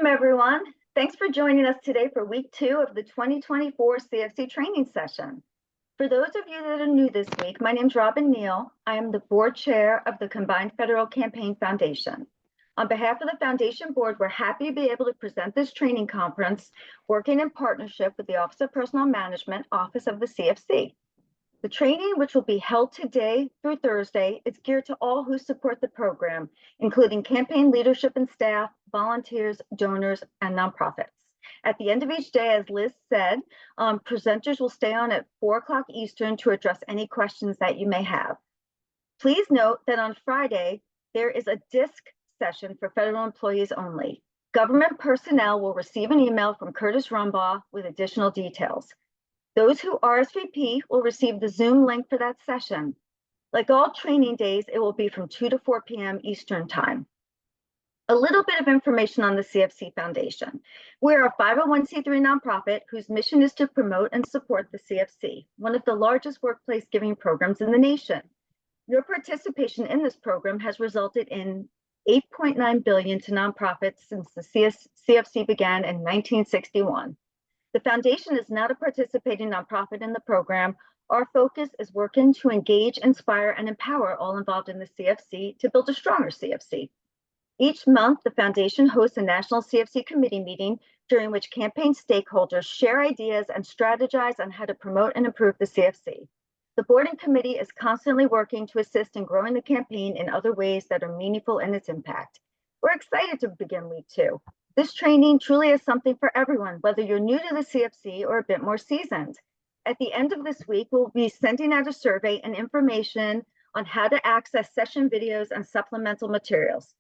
Welcome, everyone. Thanks for joining us today for week 2 of the 2024 CFC training session. For those of you that are new this week, my name is Robin Neal. I am the board chair of the Combined Federal Campaign Foundation. On behalf of the Foundation Board, we're happy to be able to present this training conference, working in partnership with the Office of Personnel Management, Office of the CFC. The training, which will be held today through Thursday, is geared to all who support the program, including campaign leadership and staff, volunteers, donors, and nonprofits. At the end of each day, as Liz said, presenters will stay on at 4 o'clock Eastern to address any questions that you may have. Please note that on Friday, there is a DISC session for federal employees only. Government personnel will receive an email from Curtis Rumbaugh with additional details. Those who RSVP will receive the Zoom link for that session. Like all training days, it will be from 2 to 4 p.m. Eastern Time. A little bit of information on the CFC Foundation. We're a 501c3 nonprofit whose mission is to promote and support the CFC, one of the largest workplace giving programs in the nation. Your participation in this program has resulted in $8.9 billion to nonprofits since the CFC began in 1961. The foundation is not a participating nonprofit in the program. Our focus is working to engage, inspire, and empower all involved in the CFC to build a stronger CFC. Each month, the foundation hosts a national CFC committee meeting during which campaign stakeholders share ideas and strategize on how to promote and improve the CFC. The board and committee is constantly working to assist in growing the campaign in other ways that are meaningful in its impact. We're excited to begin week 2. This training truly is something for everyone, whether you're new to the CFC or a bit more seasoned. At the end of this week, we'll be sending out a survey and information on how to access session videos and supplemental materials.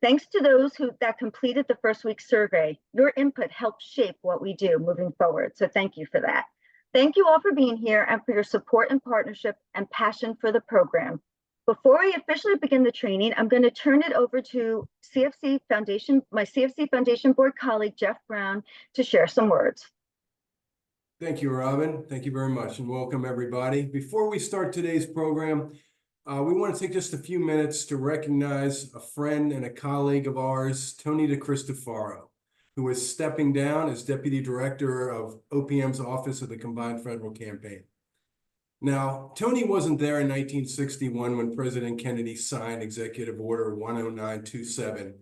Thanks to those that completed the first week's survey, your input helped shape what we do moving forward. So thank you for that. Thank you all for being here and for your support and partnership and passion for the program. Before we officially begin the training, I'm going to turn it over to CFC Foundation, my CFC Foundation Board colleague, Jeff Brown, to share some words. Thank you, Robin. Thank you very much, and welcome everybody. Before we start today's program, we want to take just a few minutes to recognize a friend and a colleague of ours, Tony DeCristofaro, who is stepping down as Deputy Director of OPM's Office of the Combined Federal Campaign. Now, Tony wasn't there in 1961 when President Kennedy signed Executive Order 10927,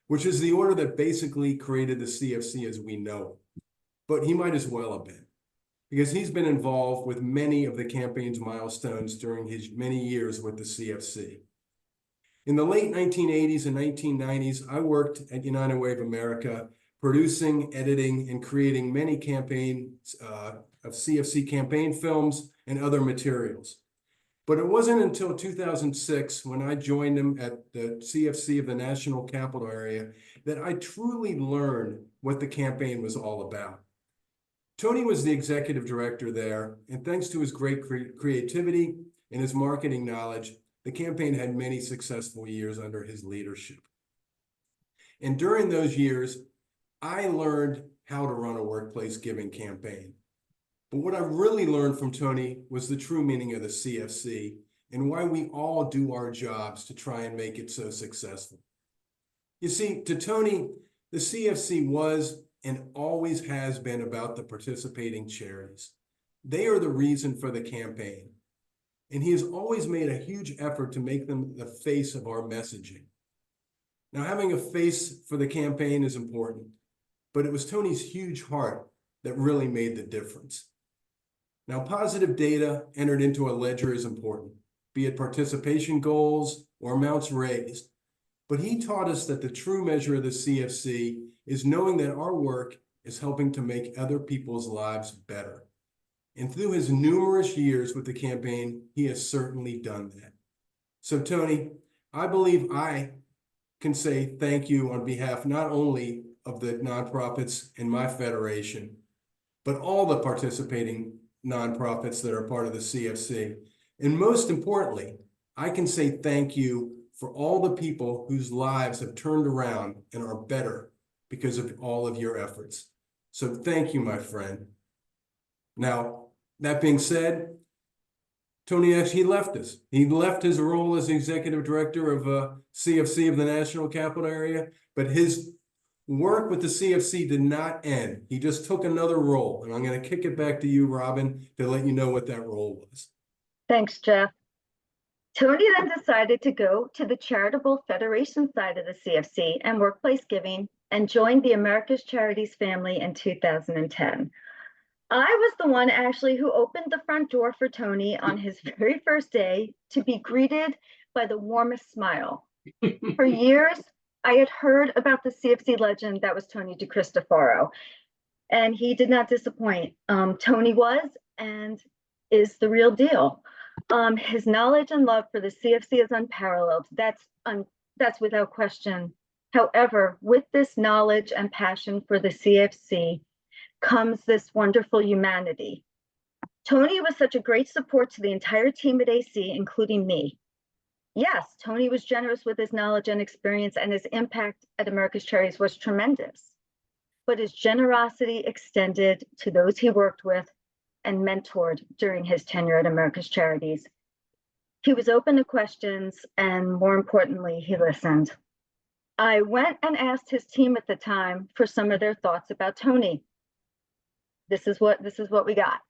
which is the order that basically created the CFC as we know it. But he might as well have been, because he's been involved with many of the campaign's milestones during his many years with the CFC. In the late 1980s and 1990s, I worked at United Way of America, producing, editing, and creating many campaigns of CFC campaign films and other materials. But it wasn't until 2006, when I joined him at the CFC of the National Capital Area, that I truly learned what the campaign was all about. Tony was the executive director there, and thanks to his great creativity and his marketing knowledge, the campaign had many successful years under his leadership. And during those years, I learned how to run a workplace giving campaign. But what I really learned from Tony was the true meaning of the CFC and why we all do our jobs to try and make it so successful. You see, to Tony, the CFC was and always has been about the participating charities. They are the reason for the campaign. And he has always made a huge effort to make them the face of our messaging. Now, having a face for the campaign is important, but it was Tony's huge heart that really made the difference. Now, positive data entered into a ledger is important, be it participation goals or amounts raised. But he taught us that the true measure of the CFC is knowing that our work is helping to make other people's lives better. And through his numerous years with the campaign, he has certainly done that. So, Tony, I believe I can say thank you on behalf not only of the nonprofits in my federation, but all the participating nonprofits that are part of the CFC. And most importantly, I can say thank you for all the people whose lives have turned around and are better because of all of your efforts. So thank you, my friend. Now, that being said, Tony actually left us. He left his role as executive director of CFC of the National Capital Area, but his work with the CFC did not end. He just took another role. And I'm going to kick it back to you, Robin, to let you know what that role was. Thanks, Jeff. Tony then decided to go to the charitable federation side of the CFC and workplace giving and joined the America's Charities family in 2010. I was the one actually who opened the front door for Tony on his very first day to be greeted by the warmest smile. For years, I had heard about the CFC legend that was Tony DeCristofaro, and he did not disappoint. Tony was and is the real deal. His knowledge and love for the CFC is unparalleled. That's without question. However, with this knowledge and passion for the CFC comes this wonderful humanity. Tony was such a great support to the entire team at AC, including me. Yes, Tony was generous with his knowledge and experience, and his impact at America's Charities was tremendous. But his generosity extended to those he worked with and mentored during his tenure at America's Charities. He was open to questions, and more importantly, he listened. I went and asked his team at the time for some of their thoughts about Tony. This is what we got.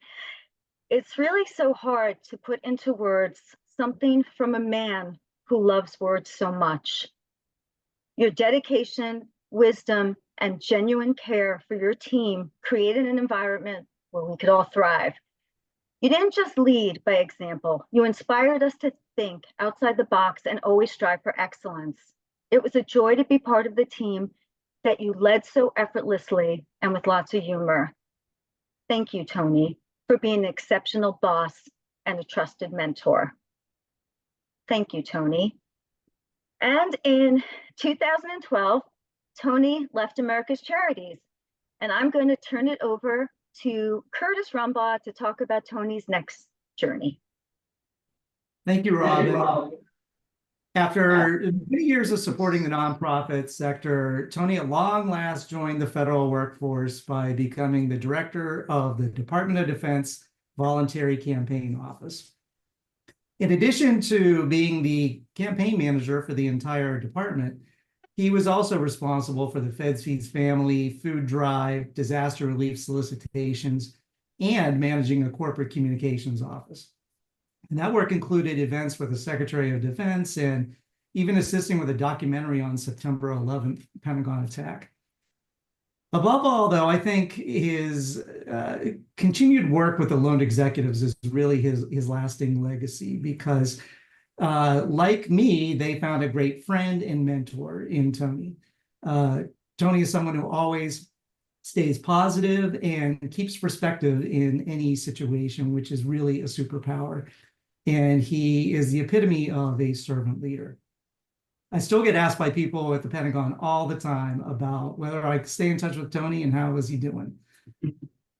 It's really so hard to put into words something from a man who loves words so much. Your dedication, wisdom, and genuine care for your team created an environment where we could all thrive. You didn't just lead by example. You inspired us to think outside the box and always strive for excellence. It was a joy to be part of the team that you led so effortlessly and with lots of humor. Thank you, Tony, for being an exceptional boss and a trusted mentor. Thank you, Tony. And in 2012, Tony left America's Charities, and I'm going to turn it over to Curtis Rumbaugh to talk about Tony's next journey. Thank you, Robin. After many years of supporting the nonprofit sector, Tony at long last joined the federal workforce by becoming the director of the Department of Defense Voluntary Campaign Office. In addition to being the campaign manager for the entire department, he was also responsible for the Feds Feeds Family, food drive, disaster relief solicitations, and managing a corporate communications office. And that work included events with the Secretary of Defense and even assisting with a documentary on September 11th Pentagon attack. Above all, though, I think his continued work with the loaned executives is really his lasting legacy because, like me, they found a great friend and mentor in Tony. Tony is someone who always stays positive and keeps perspective in any situation, which is really a superpower. And he is the epitome of a servant leader. I still get asked by people at the Pentagon all the time about whether I stay in touch with Tony and how is he doing.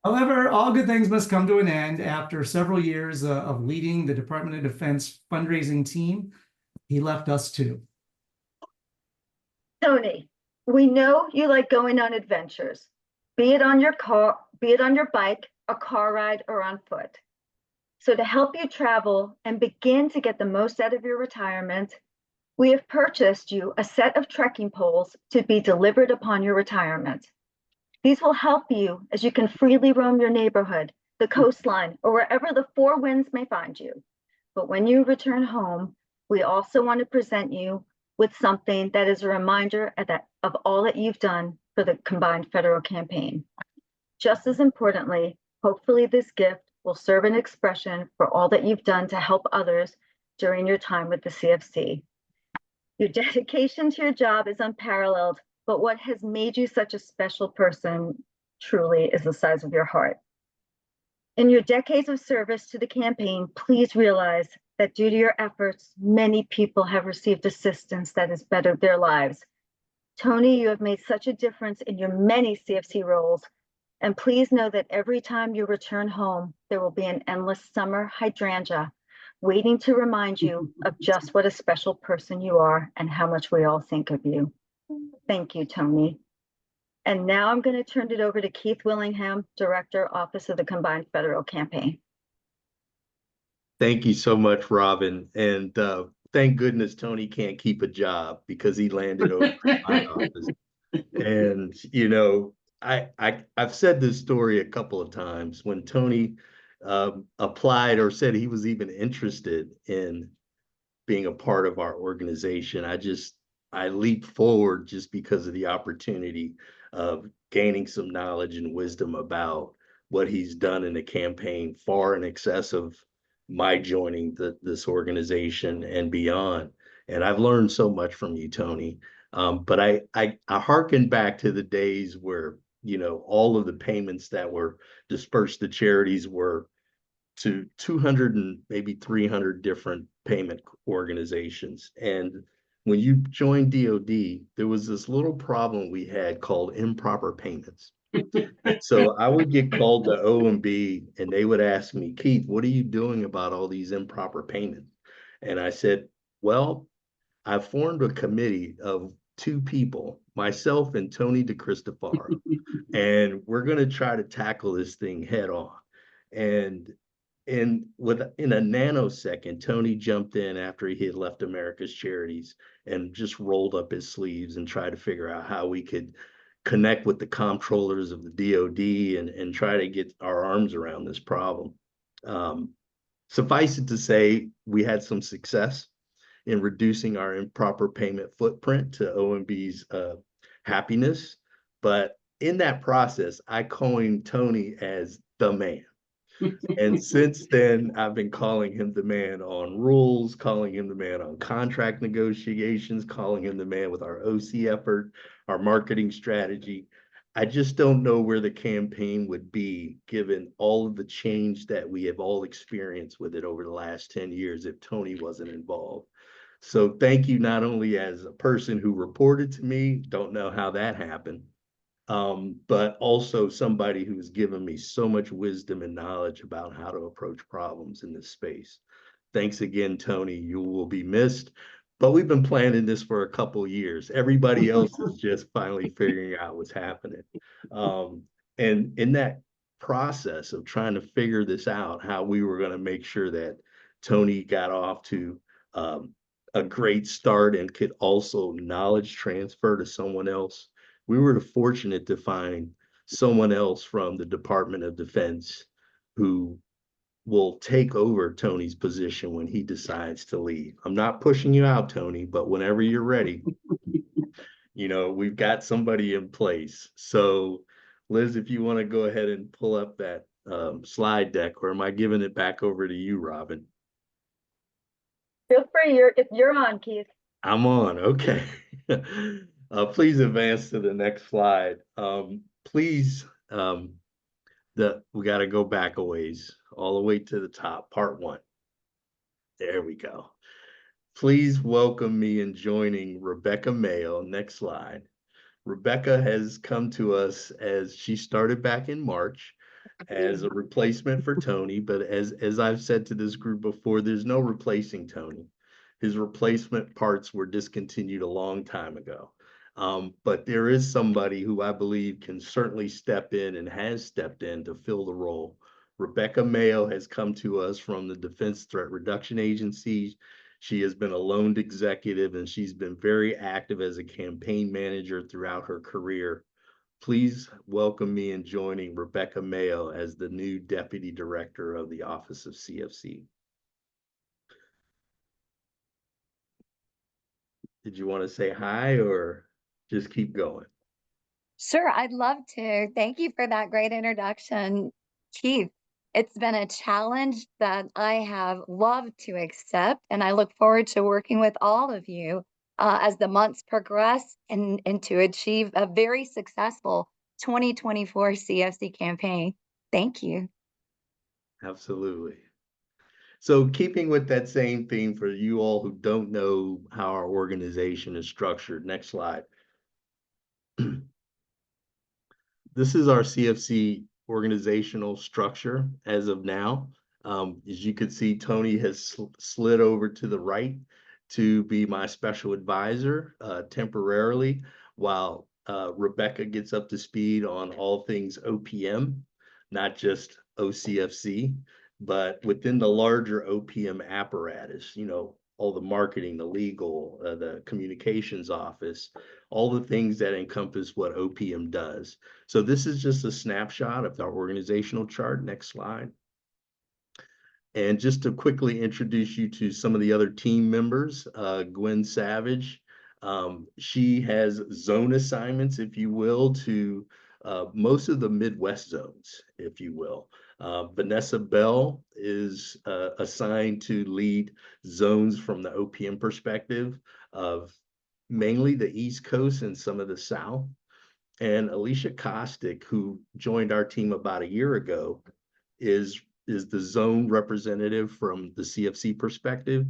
However, all good things must come to an end. After several years of leading the Department of Defense fundraising team, he left us too. Tony, we know you like going on adventures, be it on your bike, a car ride, or on foot. So to help you travel and begin to get the most out of your retirement, we have purchased you a set of trekking poles to be delivered upon your retirement. These will help you as you can freely roam your neighborhood, the coastline, or wherever the four winds may find you. But when you return home, we also want to present you with something that is a reminder of all that you've done for the combined federal campaign. Just as importantly, hopefully this gift will serve an expression for all that you've done to help others during your time with the CFC. Your dedication to your job is unparalleled, but what has made you such a special person truly is the size of your heart. In your decades of service to the campaign, please realize that due to your efforts, many people have received assistance that has bettered their lives. Tony, you have made such a difference in your many CFC roles, and please know that every time you return home, there will be an endless summer hydrangea waiting to remind you of just what a special person you are and how much we all think of you. Thank you, Tony. And now I'm going to turn it over to Keith Willingham, Director, Office of the Combined Federal Campaign. Thank you so much, Robin. And thank goodness Tony can't keep a job because he landed over in my office. And I've said this story a couple of times when Tony applied or said he was even interested in being a part of our organization. I leaped forward just because of the opportunity of gaining some knowledge and wisdom about what he's done in the campaign, far in excess of my joining this organization and beyond. And I've learned so much from you, Tony. But I hearken back to the days where, all of the payments that were dispersed to charities were to 200 and maybe 300 different payment organizations. And when you joined DOD, there was this little problem we had called improper payments. So I would get called to OMB and they would ask me, Keith, what are you doing about all these improper payments? And I said, well, I formed a committee of two people, myself and Tony DeCristofaro, and we're going to try to tackle this thing head on. And in a nanosecond, Tony jumped in after he had left America's Charities and just rolled up his sleeves and tried to figure out how we could connect with the comptrollers of the DOD and try to get our arms around this problem. Suffice it to say, we had some success in reducing our improper payment footprint to OMB's happiness. But in that process, I coined Tony as the man. And since then, I've been calling him the man on rules, calling him the man on contract negotiations, calling him the man with our OC effort, our marketing strategy. I just don't know where the campaign would be given all of the change that we have all experienced with it over the last 10 years if Tony wasn't involved. So thank you not only as a person who reported to me, don't know how that happened, but also somebody who's given me so much wisdom and knowledge about how to approach problems in this space. Thanks again, Tony. You will be missed. But we've been planning this for a couple years. Everybody else is just finally figuring out what's happening. And in that process of trying to figure this out, how we were going to make sure that Tony got off to a great start and could also knowledge transfer to someone else. We were fortunate to find someone else from the Department of Defense who will take over Tony's position when he decides to leave. I'm not pushing you out, Tony, but whenever you're ready, we've got somebody in place. So Liz, if you want to go ahead and pull up that slide deck, or am I giving it back over to you, Robin? Feel free, if you're on, Keith. I'm on, okay. Please advance to the next slide. Please, we got to go back a ways, all the way to the top, part 1. There we go. Please welcome me in joining Rebecca Mayo. Next slide. Rebecca has come to us as she started back in March as a replacement for Tony, but as I've said to this group before, there's no replacing Tony. His replacement parts were discontinued a long time ago. But there is somebody who I believe can certainly step in and has stepped in to fill the role. Rebecca Mayo has come to us from the Defense Threat Reduction Agency. She has been a loaned executive and she's been very active as a campaign manager throughout her career. Please welcome me in joining Rebecca Mayo as the new Deputy Director of the Office of CFC. Did you want to say hi or just keep going? Sure, I'd love to. Thank you for that great introduction, Keith. It's been a challenge that I have loved to accept, and I look forward to working with all of you as the months progress and to achieve a very successful 2024 CFC campaign. Thank you. Absolutely. So keeping with that same theme for you all who don't know how our organization is structured, next slide. This is our CFC organizational structure as of now. As you can see, Tony has slid over to the right to be my special advisor temporarily, while Rebecca gets up to speed on all things OPM, not just OCFC, but within the larger OPM apparatus. all the marketing, the legal, the communications office, all the things that encompass what OPM does. So this is just a snapshot of our organizational chart. Next slide. And just to quickly introduce you to some of the other team members, Gwen Savage, she has zone assignments, if you will, to most of the Midwest zones, if you will. Vanessa Bell is assigned to lead zones from the OPM perspective of mainly the East Coast and some of the South. And Alicia Kostick, who joined our team about a year ago, is the zone representative from the CFC perspective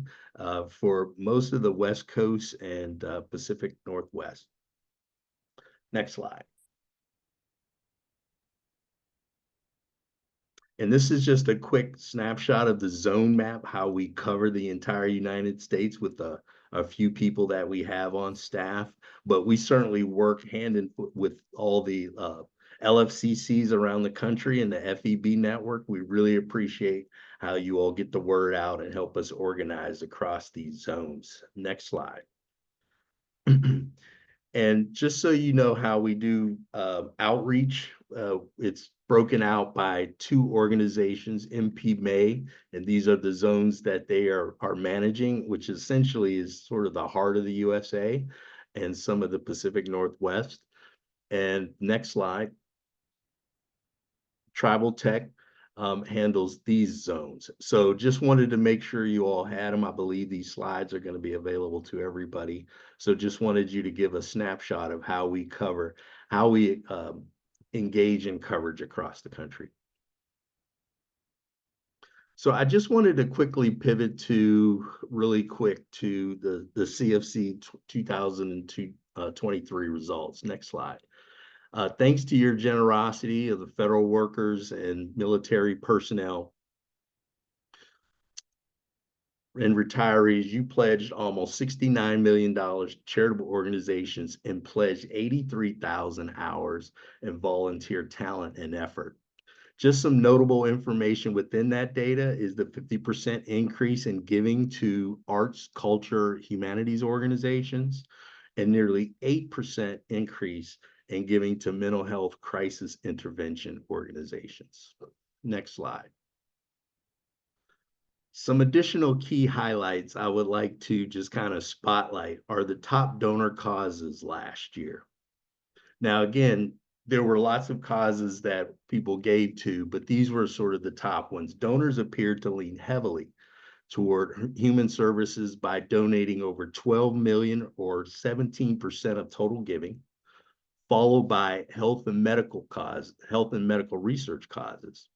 for most of the West Coast and Pacific Northwest. Next slide. And this is just a quick snapshot of the zone map, how we cover the entire United States with a few people that we have on staff. But we certainly work hand in foot with all the LFCCs around the country and the FEB network. We really appreciate how you all get the word out and help us organize across these zones. Next slide. And just so you know how we do outreach, it's broken out by 2 organizations, MP May, and these are the zones that they are managing, which essentially is sort of the heart of the USA and some of the Pacific Northwest. And next slide. Tribal Tech handles these zones. So just wanted to make sure you all had them. I believe these slides are going to be available to everybody. So just wanted you to give a snapshot of how we cover, how we engage in coverage across the country. So I just wanted to quickly pivot to really quick to the CFC 2023 results. Next slide. Thanks to your generosity of the federal workers and military personnel and retirees, you pledged almost $69 million to charitable organizations and pledged 83,000 hours in volunteer talent and effort. Just some notable information within that data is the 50% increase in giving to arts, culture, humanities organizations, and nearly 8% increase and giving to mental health crisis intervention organizations. Next slide. Some additional key highlights I would like to just kind of spotlight are the top donor causes last year. Now, again, there were lots of causes that people gave to, but these were sort of the top ones. Donors appeared to lean heavily toward human services by donating over 12 million or 17% of total giving, followed by health and medical research causes,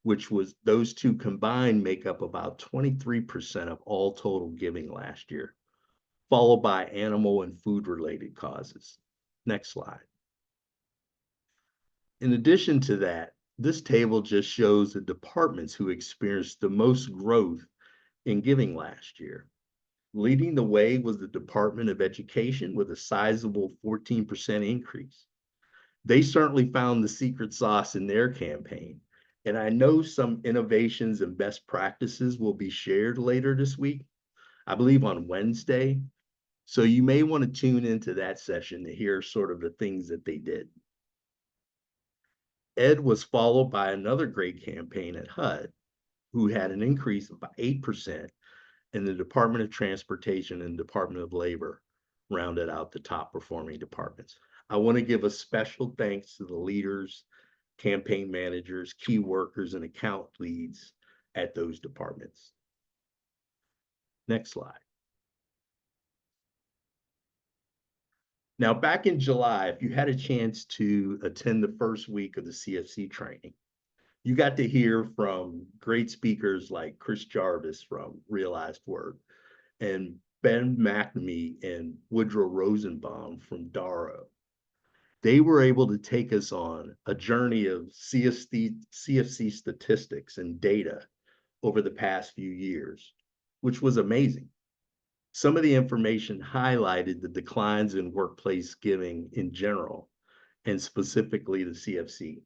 which was those two combined make up about 23% of all total giving last year, followed by animal and food related causes. Next slide. In addition to that, this table just shows the departments who experienced the most growth in giving last year. Leading the way was the Department of Education with a sizable 14% increase. They certainly found the secret sauce in their campaign. And I know some innovations and best practices will be shared later this week, I believe on Wednesday. So you may want to tune into that session to hear sort of the things that they did. Ed was followed by another great campaign at HUD, who had an increase of about 8%, and the Department of Transportation and Department of Labor rounded out the top performing departments. I want to give a special thanks to the leaders, campaign managers, key workers, and account leads at those departments. Next slide. Now, back in July, if you had a chance to attend the first week of the CFC training, you got to hear from great speakers like Chris Jarvis from Realized Work and Ben McNamee and Woodrow Rosenbaum from Darrow. They were able to take us on a journey of CFC statistics and data over the past few years, which was amazing. Some of the information highlighted the declines in workplace giving in general, and specifically the CFC.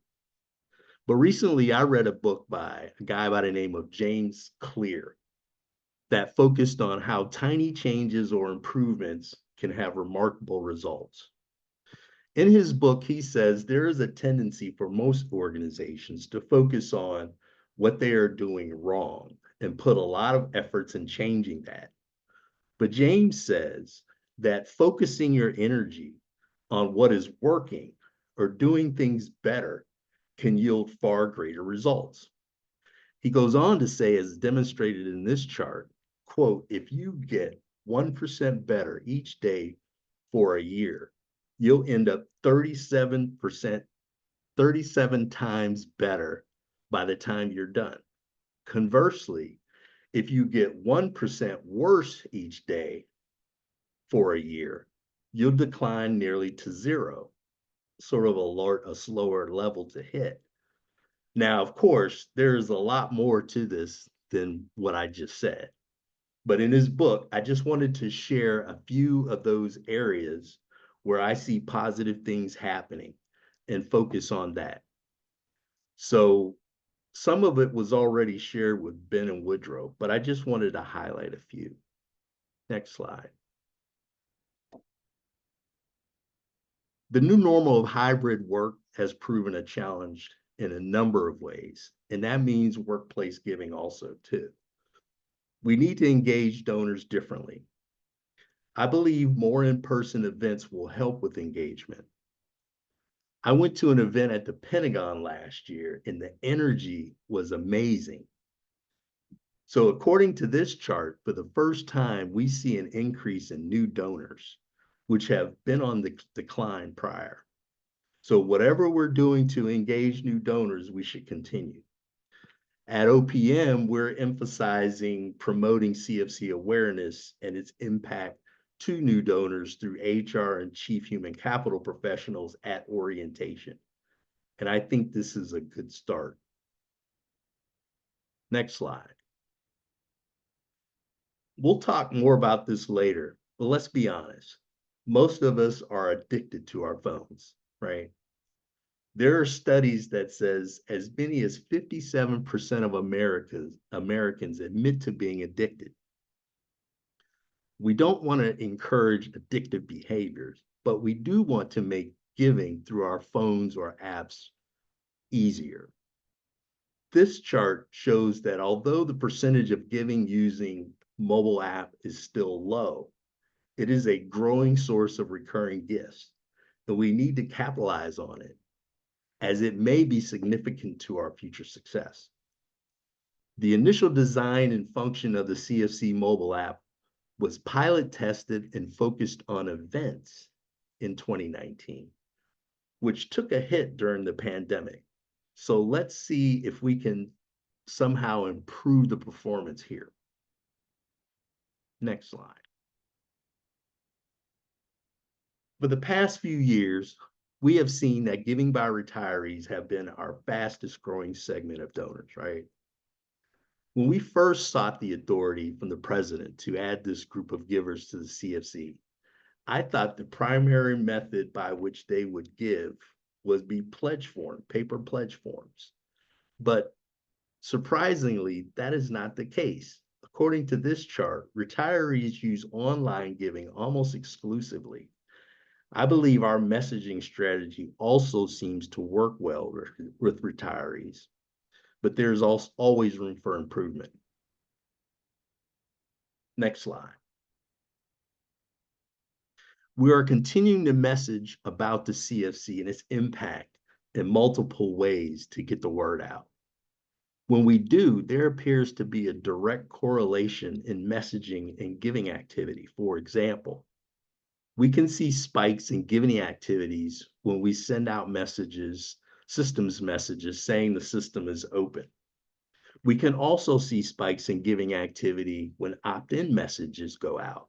But recently I read a book by a guy by the name of James Clear that focused on how tiny changes or improvements can have remarkable results. In his book, he says there is a tendency for most organizations to focus on what they are doing wrong and put a lot of efforts in changing that. But James says that focusing your energy on what is working or doing things better can yield far greater results. He goes on to say, as demonstrated in this chart, quote, if you get 1% better each day for a year, you'll end up 37 times better by the time you're done. Conversely, if you get 1% worse each day for a year, you'll decline nearly to zero, sort of a slower level to hit. Now, of course, there's a lot more to this than what I just said. But in his book, I just wanted to share a few of those areas where I see positive things happening and focus on that. So some of it was already shared with Ben and Woodrow, but I just wanted to highlight a few. Next slide. The new normal of hybrid work has proven a challenge in a number of ways, and that means workplace giving also too. We need to engage donors differently. I believe more in-person events will help with engagement. I went to an event at the Pentagon last year and the energy was amazing. So according to this chart, for the first time, we see an increase in new donors, which have been on the decline prior. So whatever we're doing to engage new donors, we should continue. At OPM, we're emphasizing promoting CFC awareness and its impact to new donors through HR and chief human capital professionals at orientation. And I think this is a good start. Next slide. We'll talk more about this later, but let's be honest. Most of us are addicted to our phones, right? There are studies that says as many as 57% of Americans admit to being addicted. We don't want to encourage addictive behaviors, but we do want to make giving through our phones or apps easier. This chart shows that although the percentage of giving using mobile app is still low, it is a growing source of recurring gifts, and we need to capitalize on it, as it may be significant to our future success. The initial design and function of the CFC mobile app was pilot tested and focused on events in 2019, which took a hit during the pandemic. So let's see if we can somehow improve the performance here. Next slide. For the past few years, we have seen that giving by retirees have been our fastest growing segment of donors, right? When we first sought the authority from the president to add this group of givers to the CFC, I thought the primary method by which they would give was be paper pledge forms. But surprisingly, that is not the case. According to this chart, retirees use online giving almost exclusively. I believe our messaging strategy also seems to work well with retirees, but there's also always room for improvement. Next slide. We are continuing to message about the CFC and its impact in multiple ways to get the word out. When we do, there appears to be a direct correlation in messaging and giving activity. For example, we can see spikes in giving activities when we send out messages, systems messages saying the system is open. We can also see spikes in giving activity when opt-in messages go out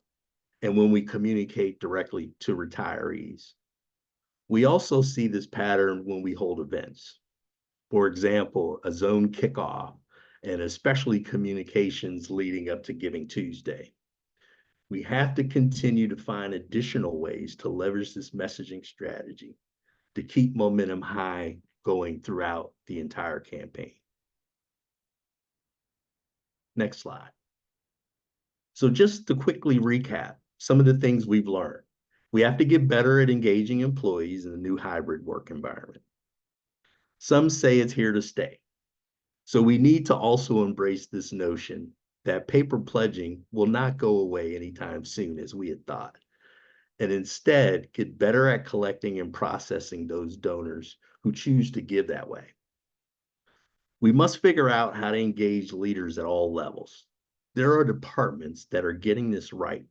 and when we communicate directly to retirees. We also see this pattern when we hold events. For example, a zone kickoff and especially communications leading up to Giving Tuesday. We have to continue to find additional ways to leverage this messaging strategy to keep momentum high going throughout the entire campaign. Next slide. So just to quickly recap some of the things we've learned. We have to get better at engaging employees in the new hybrid work environment. Some say it's here to stay. So we need to also embrace this notion that paper pledging will not go away anytime soon as we had thought, and instead get better at collecting and processing those donors who choose to give that way. We must figure out how to engage leaders at all levels. There are departments that are getting this right,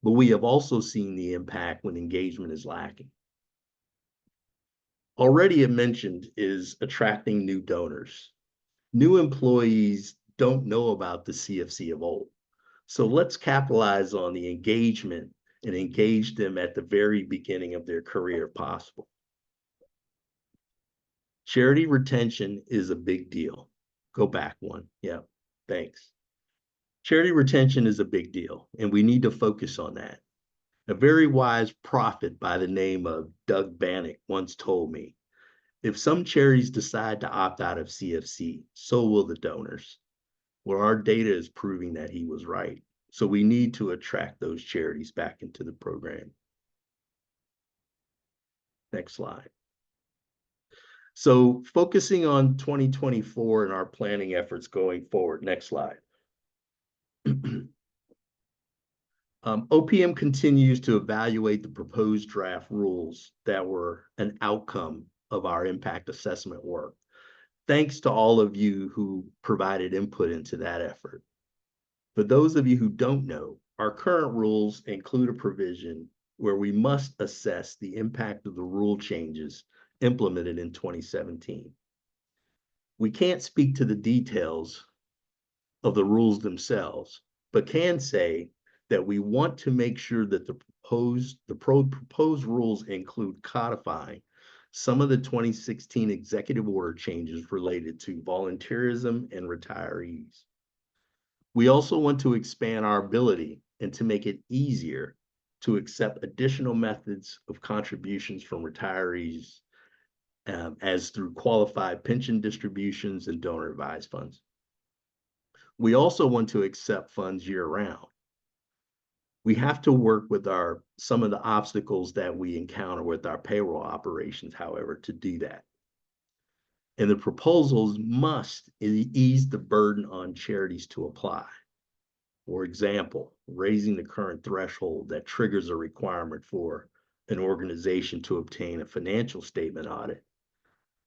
but we have also seen the impact when engagement is lacking. Already mentioned is attracting new donors. New employees don't know about the CFC of old. So let's capitalize on the engagement and engage them at the very beginning of their career if possible. Charity retention is a big deal. Go back one. Yeah, thanks. Charity retention is a big deal, and we need to focus on that. A very wise prophet by the name of Doug Bannock once told me, if some charities decide to opt out of CFC, so will the donors. Well, our data is proving that he was right. So we need to attract those charities back into the program. Next slide. So focusing on 2024 and our planning efforts going forward. Next slide. OPM continues to evaluate the proposed draft rules that were an outcome of our impact assessment work. Thanks to all of you who provided input into that effort. For those of you who don't know, our current rules include a provision where we must assess the impact of the rule changes implemented in 2017. We can't speak to the details of the rules themselves, but can say that we want to make sure that the proposed rules include codifying some of the 2016 executive order changes related to volunteerism and retirees. We also want to expand our ability and to make it easier to accept additional methods of contributions from retirees as through qualified pension distributions and donor advised funds. We also want to accept funds year round. We have to work with some of the obstacles that we encounter with our payroll operations, however, to do that. And the proposals must ease the burden on charities to apply. For example, raising the current threshold that triggers a requirement for an organization to obtain a financial statement audit.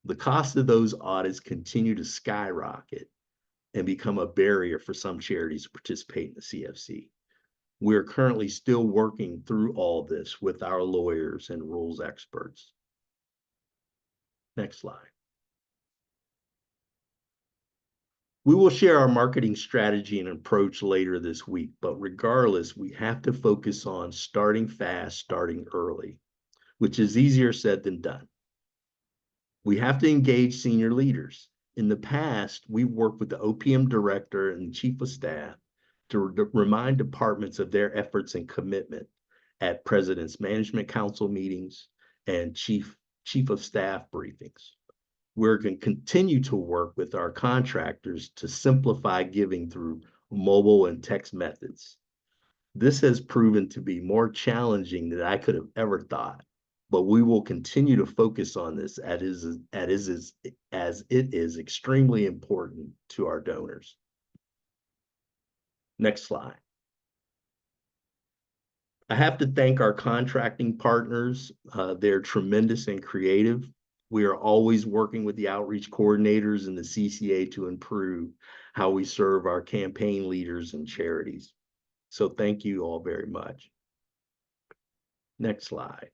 The cost of those audits continue to skyrocket and become a barrier for some charities to participate in the CFC. We're currently still working through all this with our lawyers and rules experts. Next slide. We will share our marketing strategy and approach later this week, but regardless, we have to focus on starting fast, starting early, which is easier said than done. We have to engage senior leaders. In the past, we've worked with the OPM director and chief of staff to remind departments of their efforts and commitment at President's Management Council meetings and chief of staff briefings. We're going to continue to work with our contractors to simplify giving through mobile and text methods. This has proven to be more challenging than I could have ever thought, but we will continue to focus on this as it is extremely important to our donors. Next slide. I have to thank our contracting partners. They're tremendous and creative. We are always working with the outreach coordinators and the CCA to improve how we serve our campaign leaders and charities. So thank you all very much. Next slide.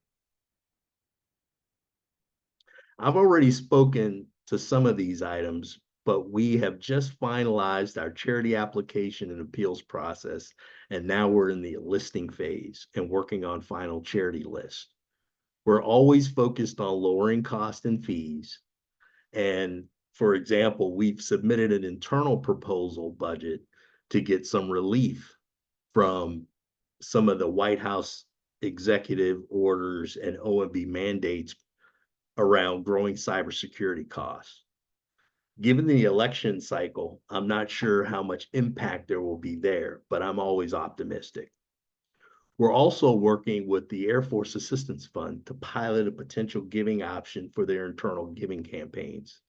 I've already spoken to some of these items, but we have just finalized our charity application and appeals process, and now we're in the listing phase and working on final charity list. We're always focused on lowering costs and fees. And for example, we've submitted an internal proposal budget to get some relief from some of the White House executive orders and OMB mandates around growing cybersecurity costs. Given the election cycle, I'm not sure how much impact there will be there, but I'm always optimistic. We're also working with the Air Force Assistance Fund to pilot a potential giving option for their internal giving campaigns.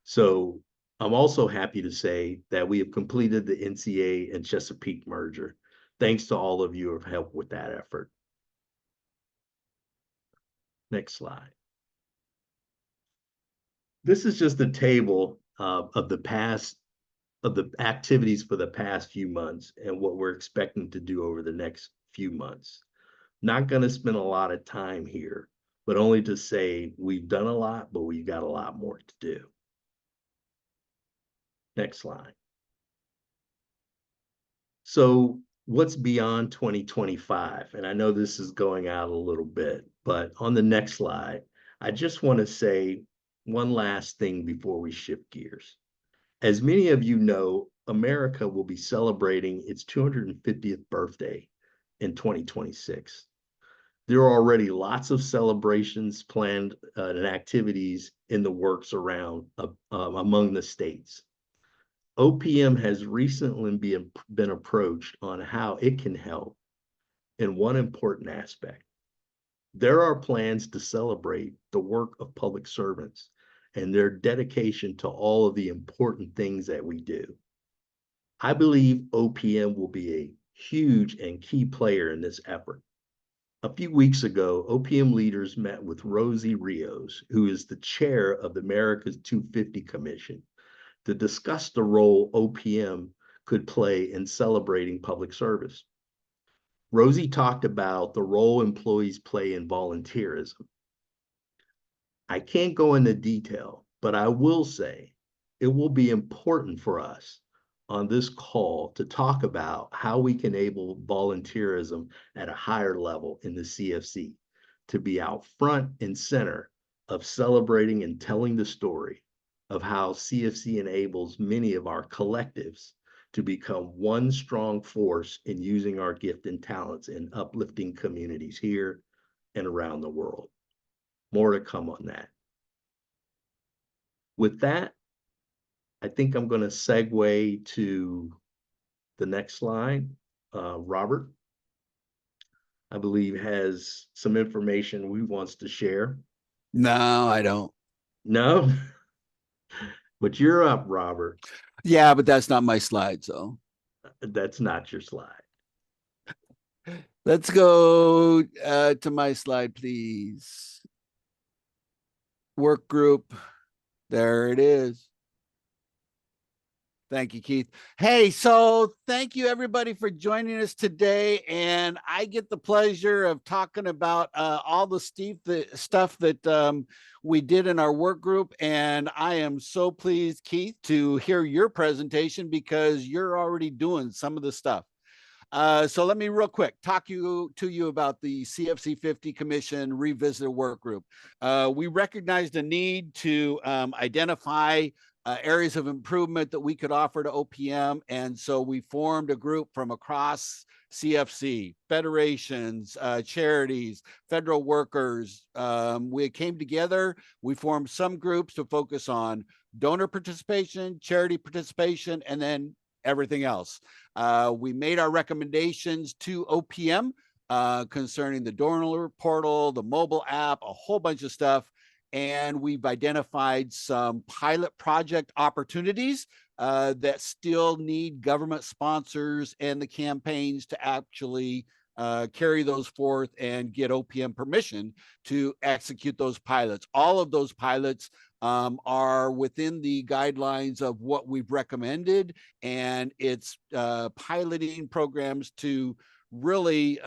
So I'm also happy to say that we have completed the NCA and Chesapeake merger. Thanks to all of you who have helped with that effort. Next slide. This is just a table of the activities for the past few months and what we're expecting to do over the next few months. Not going to spend a lot of time here, but only to say we've done a lot, but we've got a lot more to do. Next slide. So what's beyond 2025? And I know this is going out a little bit, but on the next slide, I just want to say one last thing before we shift gears. As many of you know, America will be celebrating its 250th birthday in 2026. There are already lots of celebrations planned and activities in the works around among the states. OPM has recently been approached on how it can help in one important aspect. There are plans to celebrate the work of public servants and their dedication to all of the important things that we do. I believe OPM will be a huge and key player in this effort. A few weeks ago, OPM leaders met with Rosie Rios, who is the chair of the America's 250 Commission, to discuss the role OPM could play in celebrating public service. Rosie talked about the role employees play in volunteerism. I can't go into detail, but I will say it will be important for us on this call to talk about how we can enable volunteerism at a higher level in the CFC, to be out front and center of celebrating and telling the story of how CFC enables many of our collectives to become one strong force in using our gift and talents in uplifting communities here and around the world. More to come on that. With that, I think I'm going to segue to the next slide. Robert, I believe, has some information he wants to share. No, I don't. No? But you're up, Robert. Yeah, but that's not my slide, so. That's not your slide. Let's go to my slide, please. Work group. There it is. Thank you, Keith. Hey, so thank you everybody for joining us today. And I get the pleasure of talking about all the stuff that we did in our work group. And I am so pleased, Keith, to hear your presentation because you're already doing some of the stuff. So let me real quick talk to you about the CFC 50 Commission Revisit Work Group. We recognized a need to identify areas of improvement that we could offer to OPM. And so we formed a group from across CFC, federations, charities, federal workers. We came together, we formed some groups to focus on donor participation, charity participation, and then everything else. We made our recommendations to OPM concerning the donor portal, the mobile app, a whole bunch of stuff. And we've identified some pilot project opportunities that still need government sponsors and the campaigns to actually carry those forth and get OPM permission to execute those pilots. All of those pilots are within the guidelines of what we've recommended, and it's piloting programs to really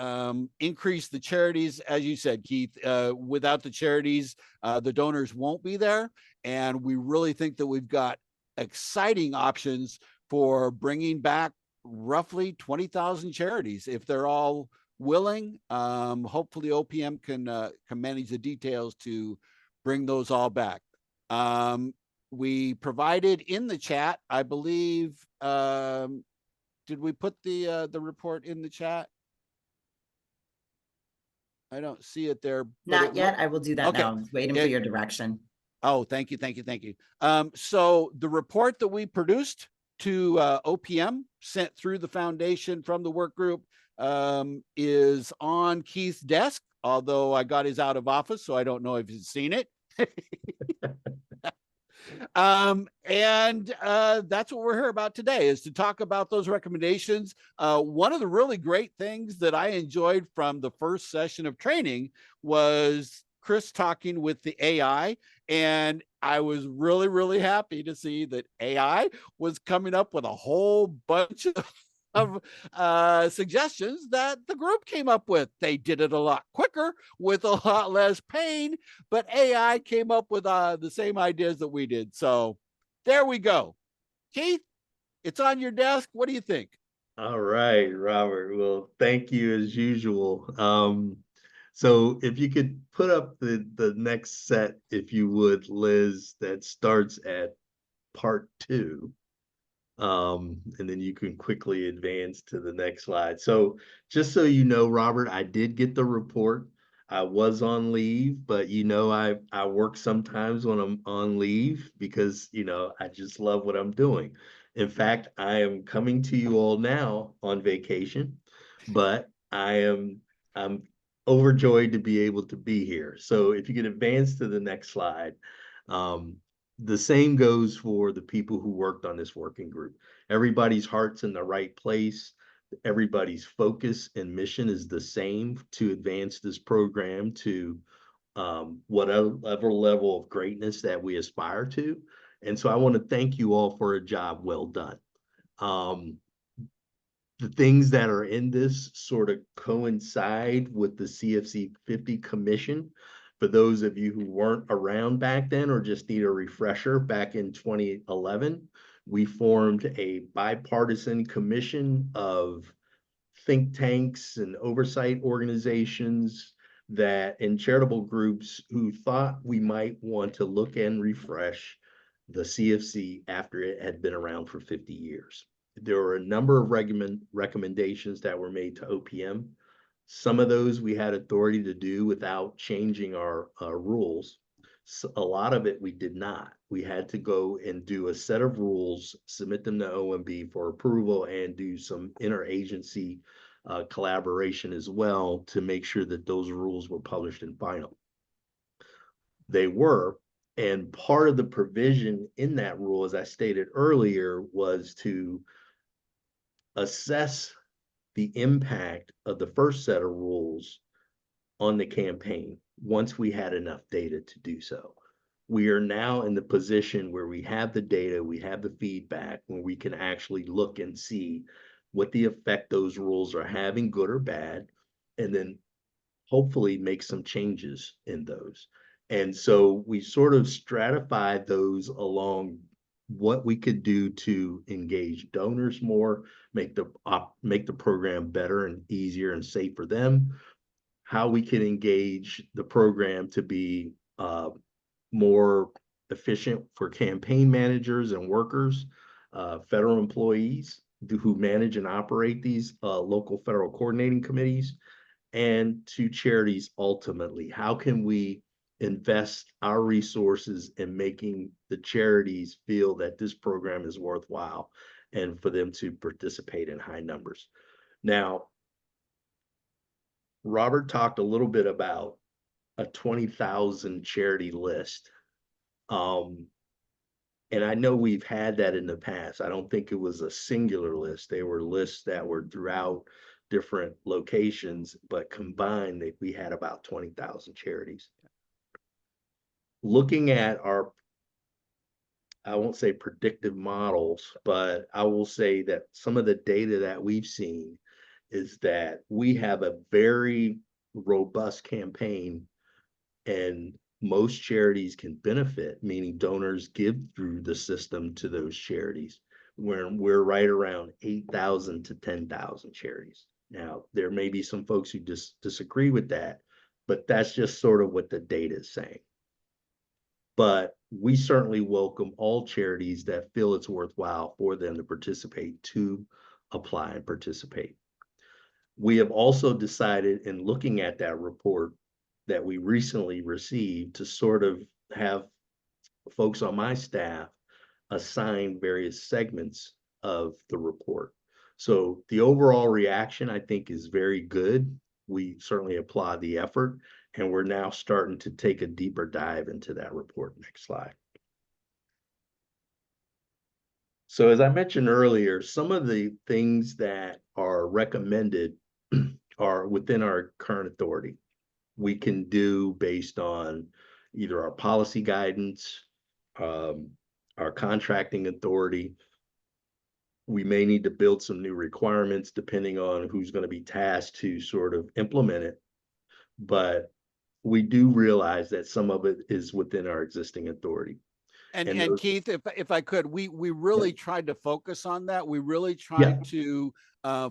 increase the charities. As you said, Keith, without the charities, the donors won't be there. And we really think that we've got exciting options for bringing back roughly 20,000 charities if they're all willing. Hopefully OPM can manage the details to bring those all back. We provided in the chat, I believe, did we put the report in the chat? I don't see it there. Not yet. I will do that Okay. now. I'm waiting for your direction. Oh, thank you, thank you, thank you. So the report that we produced to OPM, sent through the foundation from the work group, is on Keith's desk, although I got his out of office, so I don't know if he's seen it. And that's what we're here about today, is to talk about those recommendations. One of the really great things that I enjoyed from the first session of training was Chris talking with the AI, and I was really, really happy to see that AI was coming up with a whole bunch of suggestions that the group came up with. They did it a lot quicker with a lot less pain, but AI came up with the same ideas that we did. So there we go. Keith, it's on your desk. What do you think? All right, Robert. Well, thank you as usual. So if you could put up the next set, if you would, Liz, that starts at part 2. And then you can quickly advance to the next slide. So just so you know, Robert, I did get the report. I was on leave, but I work sometimes when I'm on leave because I just love what I'm doing. In fact, I am coming to you all now on vacation, but I'm overjoyed to be able to be here. So if you could advance to the next slide. The same goes for the people who worked on this working group. Everybody's heart's in the right place. Everybody's focus and mission is the same to advance this program to whatever level of greatness that we aspire to. And so I want to thank you all for a job well done. The things that are in this sort of coincide with the CFC 50 commission. For those of you who weren't around back then or just need a refresher, back in 2011, we formed a bipartisan commission of think tanks and oversight organizations and charitable groups who thought we might want to look and refresh the CFC after it had been around for 50 years. There were a number of recommendations that were made to OPM. Some of those we had authority to do without changing our rules. So a lot of it we did not. We had to go and do a set of rules, submit them to OMB for approval, and do some interagency collaboration as well to make sure that those rules were published and final. They were, and part of the provision in that rule, as I stated earlier, was to assess the impact of the first set of rules on the campaign once we had enough data to do so. We are now in the position where we have the data, we have the feedback, where we can actually look and see what the effect those rules are having, good or bad, and then hopefully make some changes in those. And so we sort of stratified those along what we could do to engage donors more, make the program better and easier and safe for them, how we can engage the program to be more efficient for campaign managers and workers, federal employees who manage and operate these local federal coordinating committees, and to charities ultimately. How can we invest our resources in making the charities feel that this program is worthwhile and for them to participate in high numbers? Now, Robert talked a little bit about a 20,000 charity list. And I know we've had that in the past. I don't think it was a singular list. They were lists that were throughout different locations, but combined, we had about 20,000 charities. Looking at our, I won't say predictive models, but I will say that some of the data that we've seen is that we have a very robust campaign, and most charities can benefit, meaning donors give through the system to those charities, where we're right around 8,000 to 10,000 charities. Now, there may be some folks who disagree with that, but that's just sort of what the data is saying. But we certainly welcome all charities that feel it's worthwhile for them to participate, to apply and participate. We have also decided, in looking at that report that we recently received, to sort of have folks on my staff assign various segments of the report. So the overall reaction, I think, is very good. We certainly applaud the effort, and we're now starting to take a deeper dive into that report. Next slide. So as I mentioned earlier, some of the things that are recommended are within our current authority. We can do based on either our policy guidance, our contracting authority. We may need to build some new requirements depending on who's going to be tasked to sort of implement it. But we do realize that some of it is within our existing authority. And Keith, if I could, we really tried to focus on that. We really tried to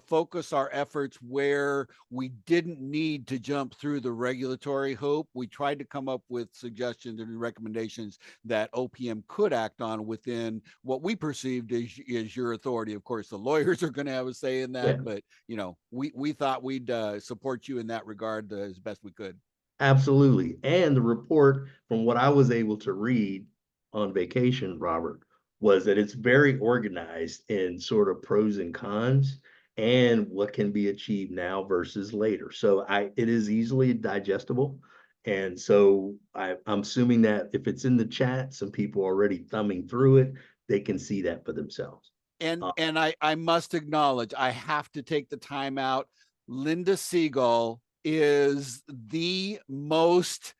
focus our efforts where we didn't need to jump through the regulatory hoop. We tried to come up with suggestions and recommendations that OPM could act on within what we perceived as your authority. Of course, the lawyers are going to have a say in that, but you know, we thought we'd support you in that regard as best we could. Absolutely. And the report, from what I was able to read on vacation, Robert, was that it's very organized in sort of pros and cons and what can be achieved now versus later. So it is easily digestible. And so I'm assuming that if it's in the chat, some people are already thumbing through it, they can see that for themselves. And I must acknowledge, I have to take the time out. Linda Siegel is the most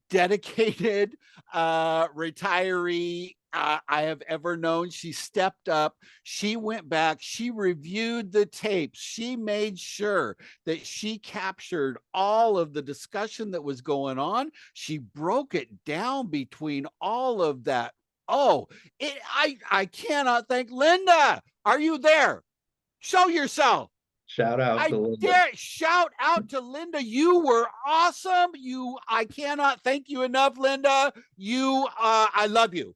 dedicated retiree I have ever known. She stepped up. She went back. She reviewed the tapes. She made sure that she captured all of the discussion that was going on. She broke it down between all of that. Oh, I cannot thank Linda. Are you there? Show yourself. Shout out to Linda. Shout out to Linda. You were awesome. I cannot thank you enough, Linda. I love you.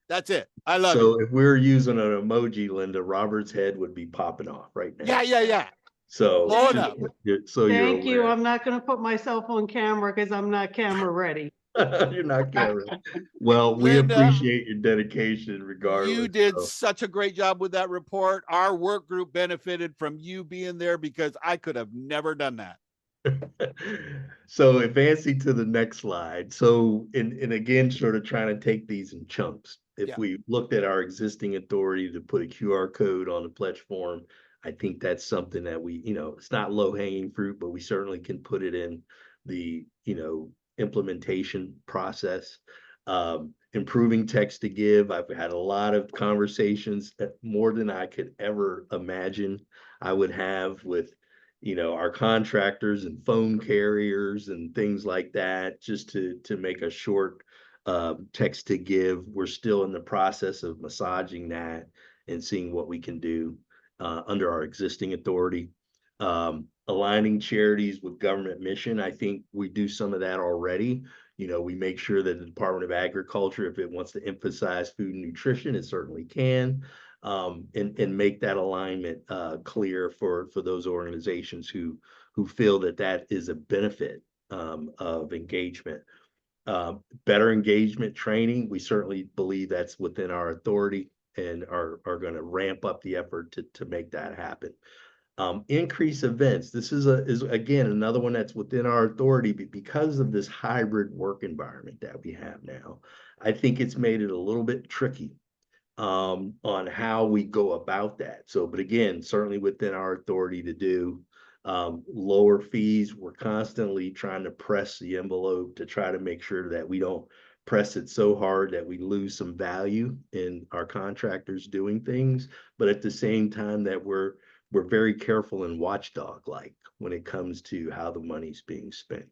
That's it. I love you. So if we were using an emoji, Linda, Robert's head would be popping off right now. Yeah. So, Thank you. I'm not going to put myself on camera because I'm not camera ready. You're not camera. Well, we Linda, appreciate your dedication regardless. You did such a great job with that report. Our work group benefited from you being there because I could have never done that. So advancing to the next slide. So, and again, sort of trying to take these in chunks. If we looked at our existing authority to put a QR code on the pledge form, I think that's something that it's not low hanging fruit, but we certainly can put it in the, implementation process. Improving text to give. I've had a lot of conversations, more than I could ever imagine I would have with our contractors and phone carriers and things like that, just to make a short text to give. We're still in the process of massaging that and seeing what we can do under our existing authority. Aligning charities with government mission. I think we do some of that already. We make sure that the Department of Agriculture, if it wants to emphasize food and nutrition, it certainly can. And make that alignment clear for those organizations who feel that is a benefit of engagement. Better engagement training, we certainly believe that's within our authority and are going to ramp up the effort to make that happen. Increase events. This is again another one that's within our authority, but because of this hybrid work environment that we have now, I think it's made it a little bit tricky on how we go about that. So, but again, certainly within our authority to do. Lower fees. We're constantly trying to press the envelope to try to make sure that we don't press it so hard that we lose some value in our contractors doing things, but at the same time that we're very careful and watchdog-like when it comes to how the money's being spent.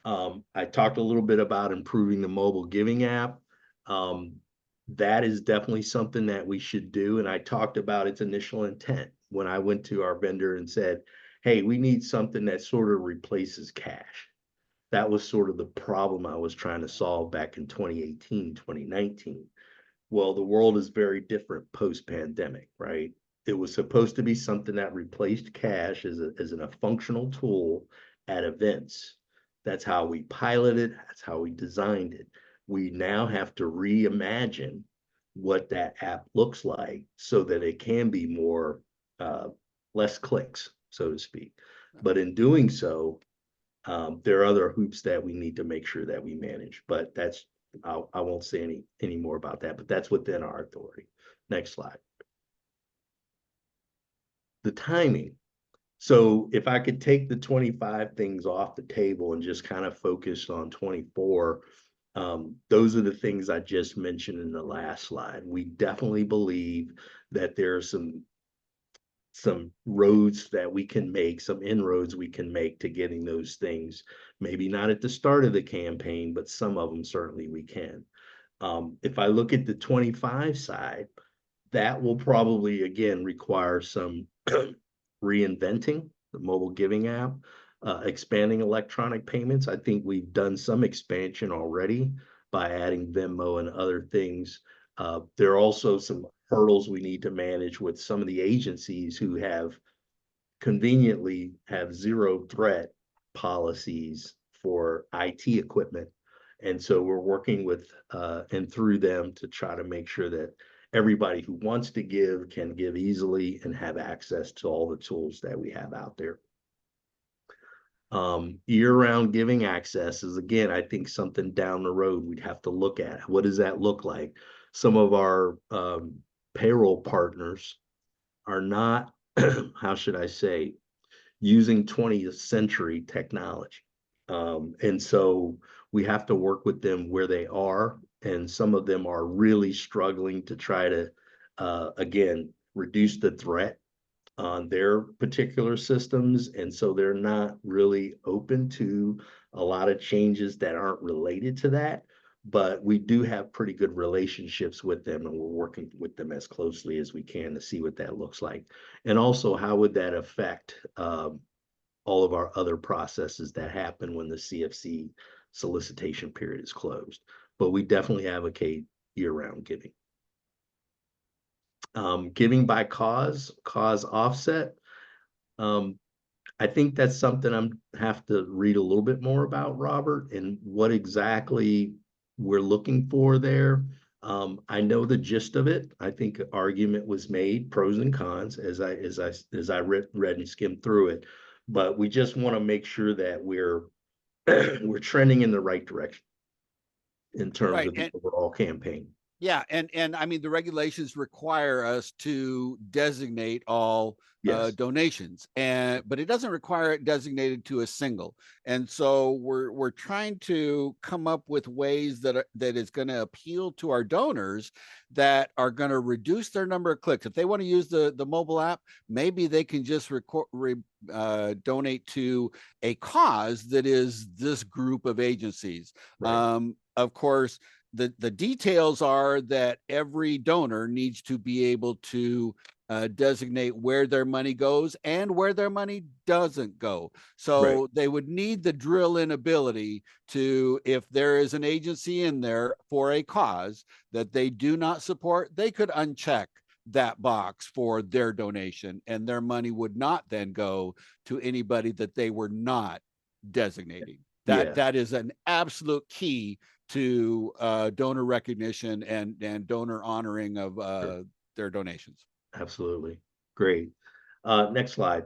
I talked a little bit about improving the mobile giving app. That is definitely something that we should do. And I talked about its initial intent when I went to our vendor and said, hey, we need something that sort of replaces cash. That was sort of the problem I was trying to solve back in 2018, 2019. Well, the world is very different post-pandemic, right? It was supposed to be something that replaced cash as a functional tool at events. That's how we piloted. That's how we designed it. we now have to reimagine what that app looks like so that it can be more less clicks, so to speak. But in doing so, there are other hoops that we need to make sure that we manage. But that's I won't say any more about that, but that's within our authority. Next slide. The timing. So if I could take the 25 things off the table and just kind of focus on 24, those are the things I just mentioned in the last slide. We definitely believe that there are some roads that we can make, some inroads we can make to getting those things. Maybe not at the start of the campaign, but some of them certainly we can. If I look at the 25 side, that will probably, again, require some reinventing the mobile giving app, expanding electronic payments. I think we've done some expansion already by adding Venmo and other things. There are also some hurdles we need to manage with some of the agencies who conveniently have zero threat policies for IT equipment. And so we're working with and through them to try to make sure that everybody who wants to give can give easily and have access to all the tools that we have out there. Year-round giving access is, again, I think something down the road we'd have to look at. What does that look like? Some of our payroll partners are not, how should I say, using 20th century technology. And so we have to work with them where they are. And some of them are really struggling to try to, again, reduce the threat on their particular systems. And so they're not really open to a lot of changes that aren't related to that. But we do have pretty good relationships with them, and we're working with them as closely as we can to see what that looks like. And also, how would that affect all of our other processes that happen when the CFC solicitation period is closed? But we definitely advocate year-round giving. Giving by cause offset. I think that's something I'm have to read a little bit more about, Robert, and what exactly we're looking for there. I know the gist of it. I think an argument was made, pros and cons, as I read and skimmed through it. But we just want to make sure that we're we're trending in the right direction in terms of the overall campaign. Yeah, and I mean, the regulations require us to designate all donations, but it doesn't require it designated to a single. And so we're trying to come up with ways that is going to appeal to our donors, that are going to reduce their number of clicks. If they want to use the mobile app, maybe they can just donate to a cause that is this group of agencies. Right. Of course, the details are that every donor needs to be able to designate where their money goes and where their money doesn't go. So right. They would need the drill-in ability to, if there is an agency in there for a cause that they do not support, they could uncheck that box for their donation, and their money would not then go to anybody that they were not designating. That is an absolute key to donor recognition and donor honoring of their donations. Absolutely. Great. Next slide.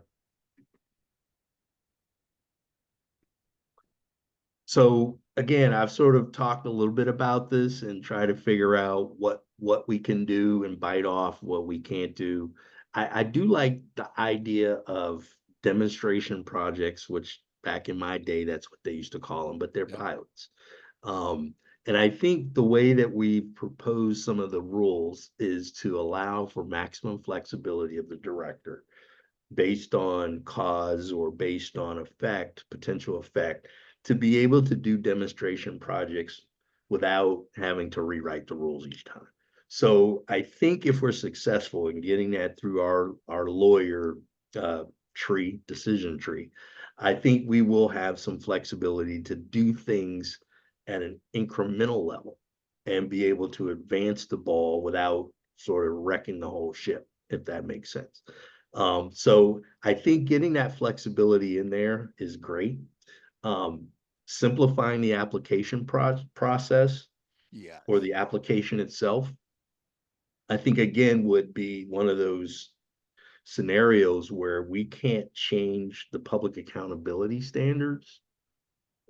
So again, I've sort of talked a little bit about this and try to figure out what we can do and bite off what we can't do. I do like the idea of demonstration projects, which back in my day, that's what they used to call them, but they're pilots. And I think the way that we propose some of the rules is to allow for maximum flexibility of the director based on cause or based on effect, potential effect, to be able to do demonstration projects without having to rewrite the rules each time. So I think if we're successful in getting that through our lawyer decision tree, I think we will have some flexibility to do things at an incremental level and be able to advance the ball without sort of wrecking the whole ship, if that makes sense. So I think getting that flexibility in there is great. Simplifying the application process. Yeah. or the application itself, I think again would be one of those scenarios where we can't change the public accountability standards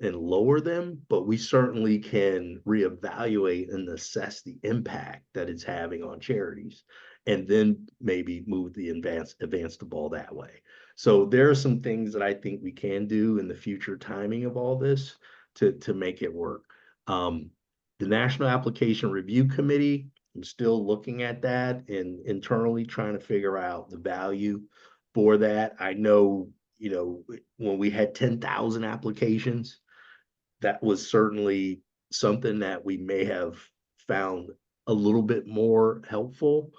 and lower them, but we certainly can reevaluate and assess the impact that it's having on charities, and then maybe move the advance the ball that way. So there are some things that I think we can do in the future timing of all this to make it work. The National Application Review Committee, I'm still looking at that and internally trying to figure out the value for that. I know, when we had 10,000 applications, that was certainly something that we may have found a little bit more helpful.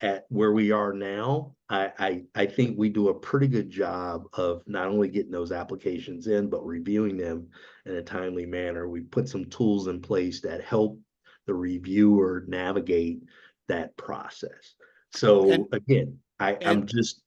At where we are now, I think we do a pretty good job of not only getting those applications in, but reviewing them in a timely manner. We put some tools in place that help the reviewer navigate that process. So again, I'm just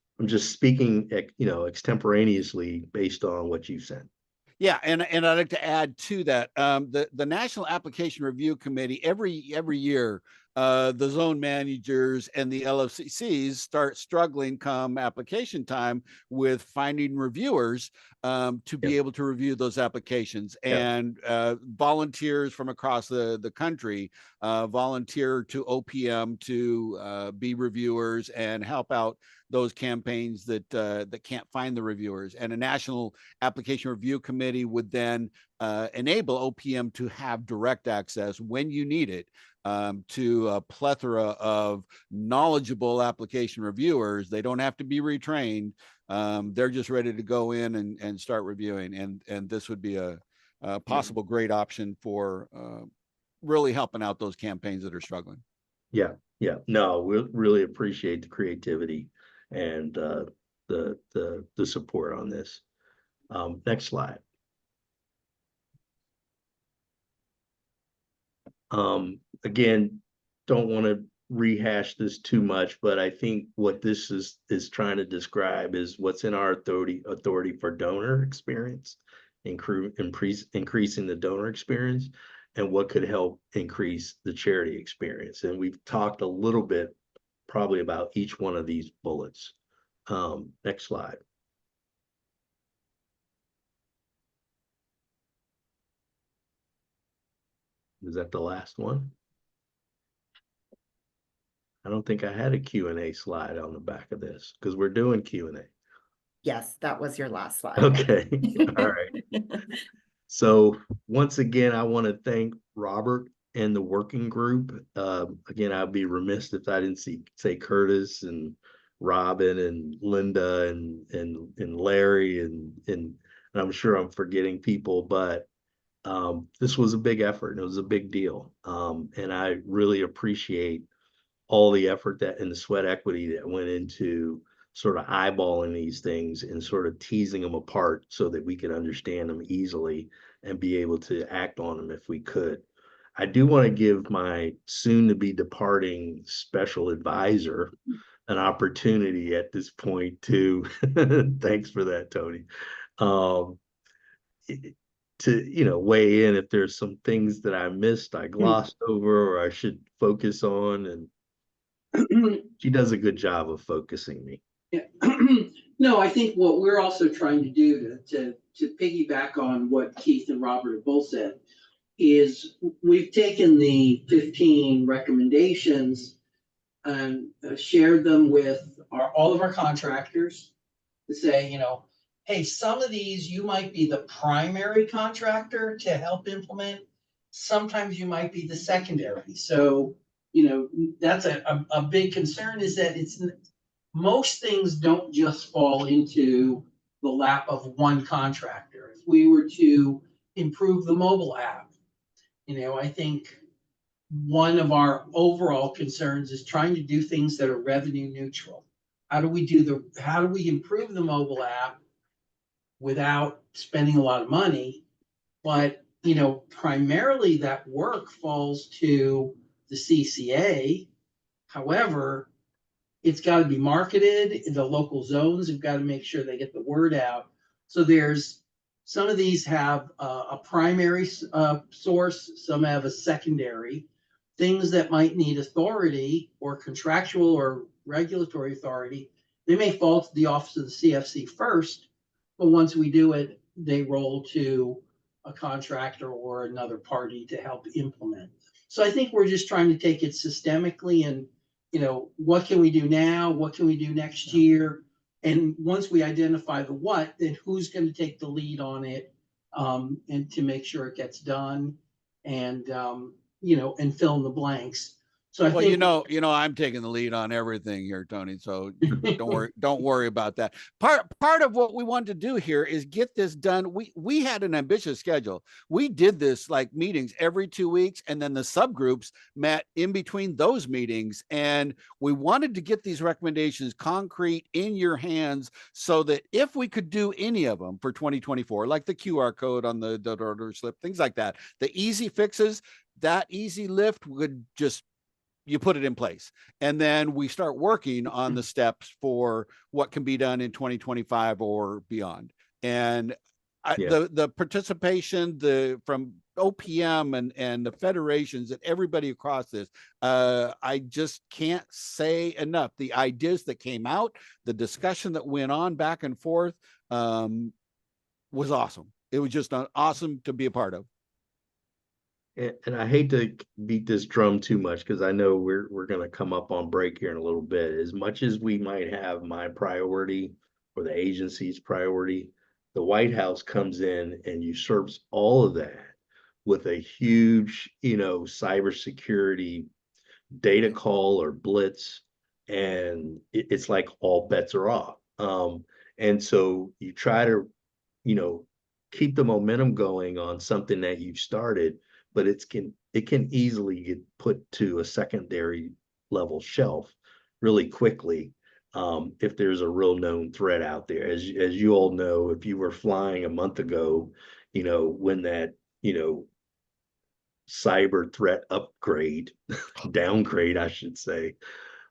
speaking, extemporaneously based on what you said. Yeah, and I'd like to add to that, the National Application Review Committee every year, the zone managers and the LFCCs start struggling come application time with finding reviewers to be able to review those applications. And volunteers from across the country volunteer to OPM to be reviewers and help out those campaigns that can't find the reviewers. And a National Application Review Committee would then enable OPM to have direct access when you need it to a plethora of knowledgeable application reviewers. They don't have to be retrained. They're just ready to go in and start reviewing. And this would be a possible great option for really helping out those campaigns that are struggling. Yeah. No, we really appreciate the creativity and the support on this. Next slide. Again, don't want to rehash this too much, but I think what this is trying to describe is what's in our authority for donor experience, increasing the donor experience, and what could help increase the charity experience. And we've talked a little bit probably about each one of these bullets. Next slide. Is that the last one? I don't think I had a Q&A slide on the back of this because we're doing Q&A. Yes, that was your last slide. Okay. All right. So once again, I want to thank Robert and the working group. Again, I'd be remiss if I didn't say Curtis and Robin and Linda and Larry and I'm sure I'm forgetting people, but this was a big effort and it was a big deal. And I really appreciate all the effort that and the sweat equity that went into sort of eyeballing these things and sort of teasing them apart so that we could understand them easily and be able to act on them if we could. I do want to give my soon to be departing special advisor an opportunity at this point to thanks for that, Tony. To weigh in if there's some things that I missed, I glossed over, or I should focus on, and she does a good job of focusing me. Yeah. No, I think what we're also trying to do to piggyback on what Keith and Robert have both said is we've taken the 15 recommendations and shared them with all of our contractors to say, hey, some of these you might be the primary contractor to help implement. Sometimes you might be the secondary. So, that's a big concern is that most things don't just fall into the lap of one contractor. If we were to improve the mobile app, I think one of our overall concerns is trying to do things that are revenue neutral. How do we improve the mobile app without spending a lot of money? But, primarily that work falls to the CCA. However, it's got to be marketed. The local zones have got to make sure they get the word out. So there's Some of these have a primary source, some have a secondary. Things that might need authority or contractual or regulatory authority, they may fall to the Office of the CFC first, but once we do it, they roll to a contractor or another party to help implement. So I think we're just trying to take it systemically and, what can we do now? What can we do next year? And once we identify the what, then who's going to take the lead on it, and to make sure it gets done, and and fill in the blanks. So I Well, think, I'm taking the lead on everything here, Tony. So don't worry about that. Part of what we wanted to do here is get this done. We had an ambitious schedule. We did this like meetings every 2 weeks, and then the subgroups met in between those meetings. And we wanted to get these recommendations concrete in your hands so that if we could do any of them for 2024, like the QR code on the order slip, things like that, the easy fixes, that easy lift would just, you put it in place, and then we start working on the steps for what can be done in 2025 or beyond. And the participation from OPM and the federations and everybody across this, I just can't say enough. The ideas that came out, the discussion that went on back and forth, was awesome. It was just awesome to be a part of. And I hate to beat this drum too much because I know we're going to come up on break here in a little bit. As much as we might have my priority or the agency's priority, the White House comes in and usurps all of that with a huge, cybersecurity data call or blitz, and it's like all bets are off. And so you try to, keep the momentum going on something that you've started, but it can easily get put to a secondary level shelf really quickly, if there's a real known threat out there. As you all know, if you were flying a month ago, when that cyber threat downgrade, I should say,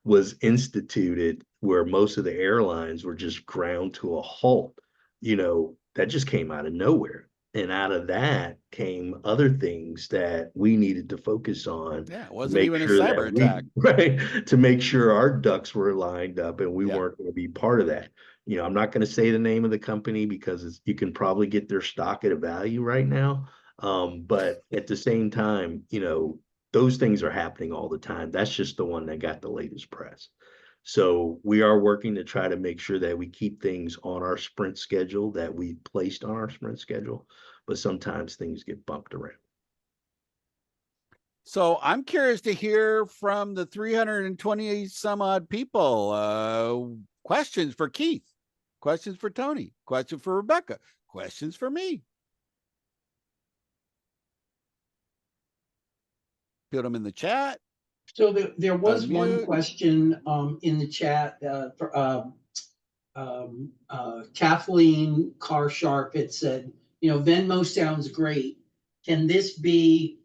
was instituted, where most of the airlines were just ground to a halt, that just came out of nowhere. And out of that came other things that we needed to focus on. Yeah, it to wasn't make even a sure cyber that attack. right, to make sure our ducks were lined up and we Yeah. weren't going to be part of that. I'm not going to say the name of the company because you can probably get their stock at a value right now. But at the same time, those things are happening all the time. That's just the one that got the latest press. So we are working to try to make sure that we keep things on our sprint schedule that we placed on our sprint schedule, but sometimes things get bumped around. So I'm curious to hear from the 320 some odd people. Questions for Keith, questions for Tony, questions for Rebecca, questions for me. Put them in the chat. So there was one Unmute. question in the chat for Kathleen Carr Sharp. It said, Venmo sounds great. Can we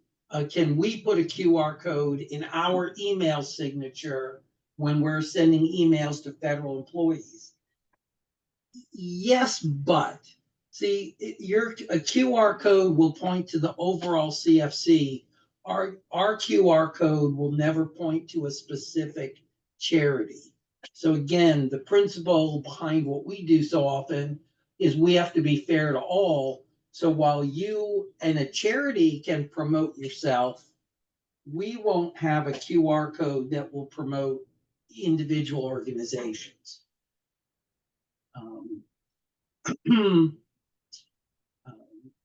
put a QR code in our email signature when we're sending emails to federal employees? Yes, but see, a QR code will point to the overall CFC. Our QR code will never point to a specific charity. So again, the principle behind what we do so often is we have to be fair to all. So while you and a charity can promote yourself, we won't have a QR code that will promote individual organizations.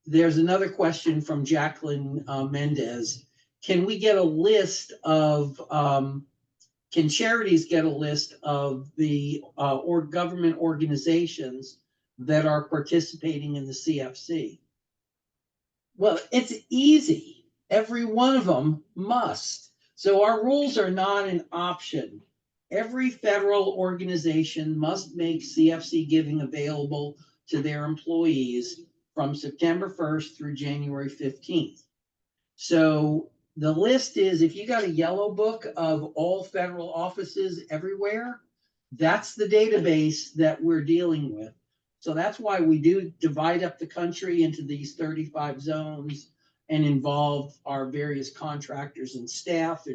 There's another question from Jacqueline Mendez. Can we get a list of, can charities get a list of the or government organizations that are participating in the CFC? Well, it's easy. Every one of them must. So our rules are not an option. Every federal organization must make CFC giving available to their employees from September 1st through January 15th. So the list is, if you got a yellow book of all federal offices everywhere, that's the database that we're dealing with. So that's why we do divide up the country into these 35 zones and involve our various contractors and staff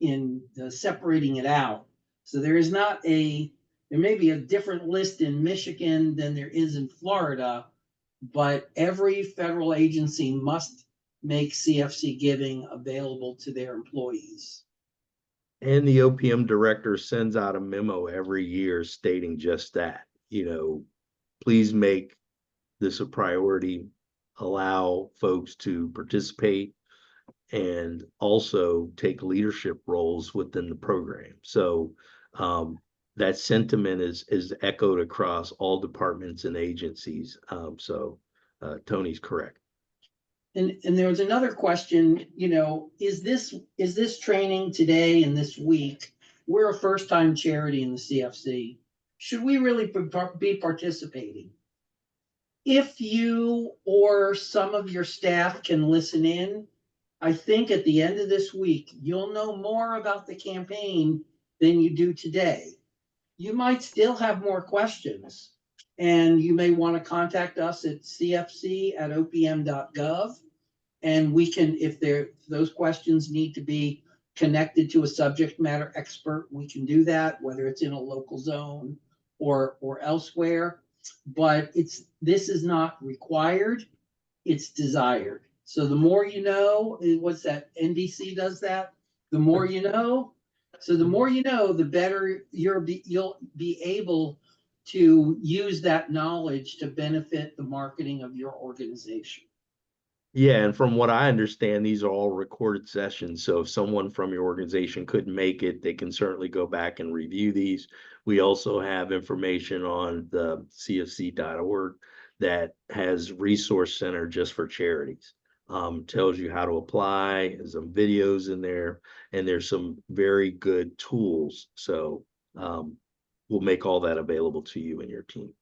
in separating it out. So there may be a different list in Michigan than there is in Florida, but every federal agency must make CFC giving available to their employees. And the OPM director sends out a memo every year stating just that, please make this a priority, allow folks to participate, and also take leadership roles within the program. So that sentiment is echoed across all departments and agencies. So Tony's correct. And there was another question, is this training today and this week? We're a first-time charity in the CFC. Should we really be participating? If you or some of your staff can listen in, I think at the end of this week, you'll know more about the campaign than you do today. You might still have more questions, and you may want to contact us at cfc@opm.gov. And we can, if those questions need to be connected to a subject matter expert, we can do that, whether it's in a local zone or elsewhere. But this is not required, it's desired. So the more you know, what's that? NBC does that. The more you know. So the more you know, the better you'll be able to use that knowledge to benefit the marketing of your organization. Yeah, and from what I understand, these are all recorded sessions. So if someone from your organization couldn't make it, they can certainly go back and review these. We also have information on the CFC.org that has resource center just for charities. Tells you how to apply, there's some videos in there, and there's some very good tools. So we'll make all that available to you and your team.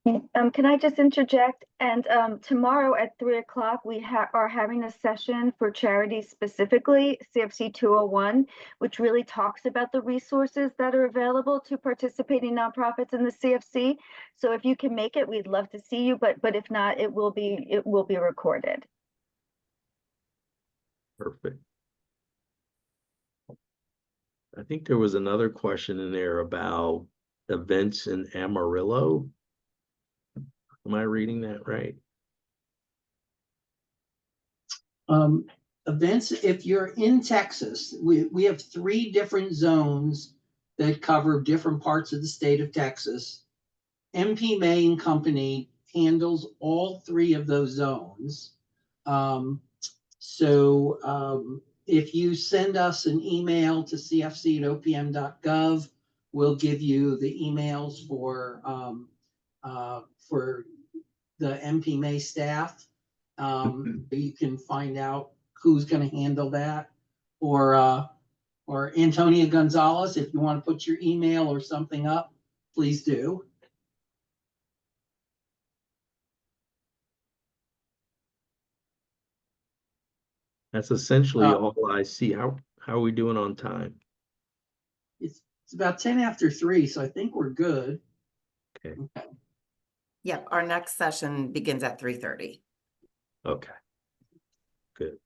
Can I just interject? And tomorrow at 3 o'clock, we are having a session for charities, specifically CFC 201, which really talks about the resources that are available to participating nonprofits in the CFC. So if you can make it, we'd love to see you. But if not, it will be recorded. Perfect. I think there was another question in there about events in Amarillo. Am I reading that right? Events, if you're in Texas, we have 3 different zones that cover different parts of the state of Texas. MP May and Company handles all 3 of those zones. If you send us an email to cfc@opm.gov, we'll give you the emails for the MP May staff. You can find out who's going to handle that, or Antonia Gonzalez, if you want to put your email or something up, please do. That's essentially all I see. How are we doing on time? It's about 10 after 3, so I think we're good. Okay. Yep, our next session begins at 3:30. Okay. Good.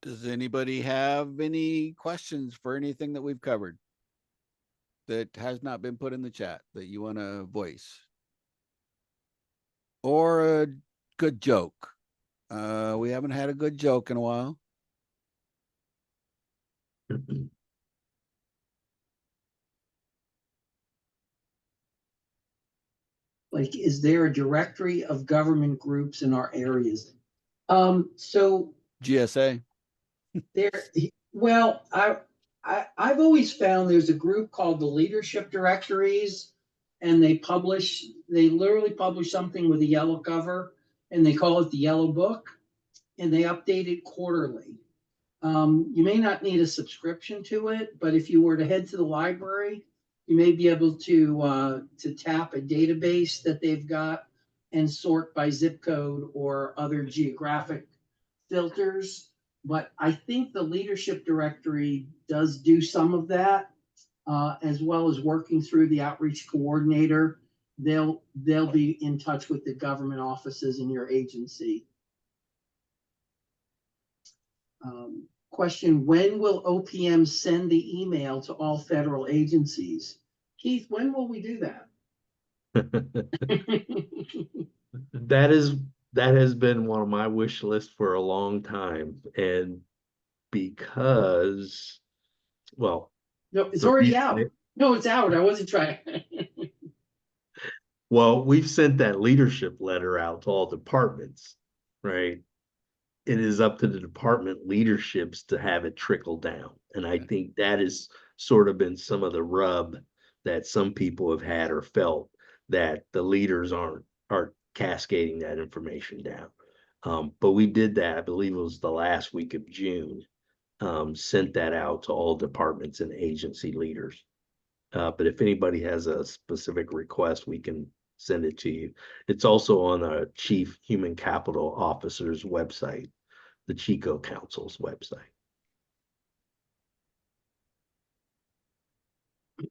Does anybody have any questions for anything that we've covered that has not been put in the chat that you want to voice? Or a good joke? We haven't had a good joke in a while. Like, is there a directory of government groups in our areas? So GSA. well, I've always found there's a group called the Leadership Directories, and they literally publish something with a yellow cover, and they call it the Yellow Book, and they update it quarterly. You may not need a subscription to it, but if you were to head to the library, you may be able to tap a database that they've got and sort by zip code or other geographic filters. But I think the Leadership Directory does do some of that, as well as working through the outreach coordinator they'll be in touch with the government offices in your agency. Question, when will OPM send the email to all federal agencies? Keith, when will we do that? That has been one of my wish lists for a long time. And because, well, No, it's already out. No, it's out. I wasn't trying. Well, we've sent that leadership letter out to all departments, right? It is up to the department leaderships to have it trickle down. And I think that has sort of been some of the rub that some people have had or felt, that the leaders aren't cascading that information down. But we did that, I believe it was the last week of June, sent that out to all departments and agency leaders. But if anybody has a specific request, we can send it to you. It's also on the Chief Human Capital Officer's website, the Chico Council's website.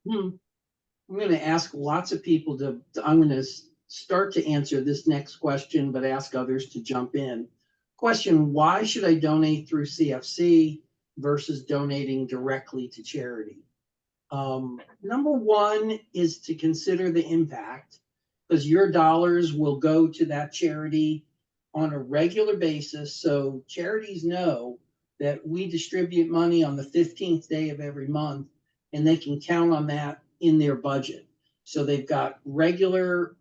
I'm going to ask lots of people I'm going to start to answer this next question, but ask others to jump in. Question, why should I donate through CFC versus donating directly to charity? Number one is to consider the impact, because your dollars will go to that charity on a regular basis. So charities know that we distribute money on the 15th day of every month, and they can count on that in their budget. So they've got regular,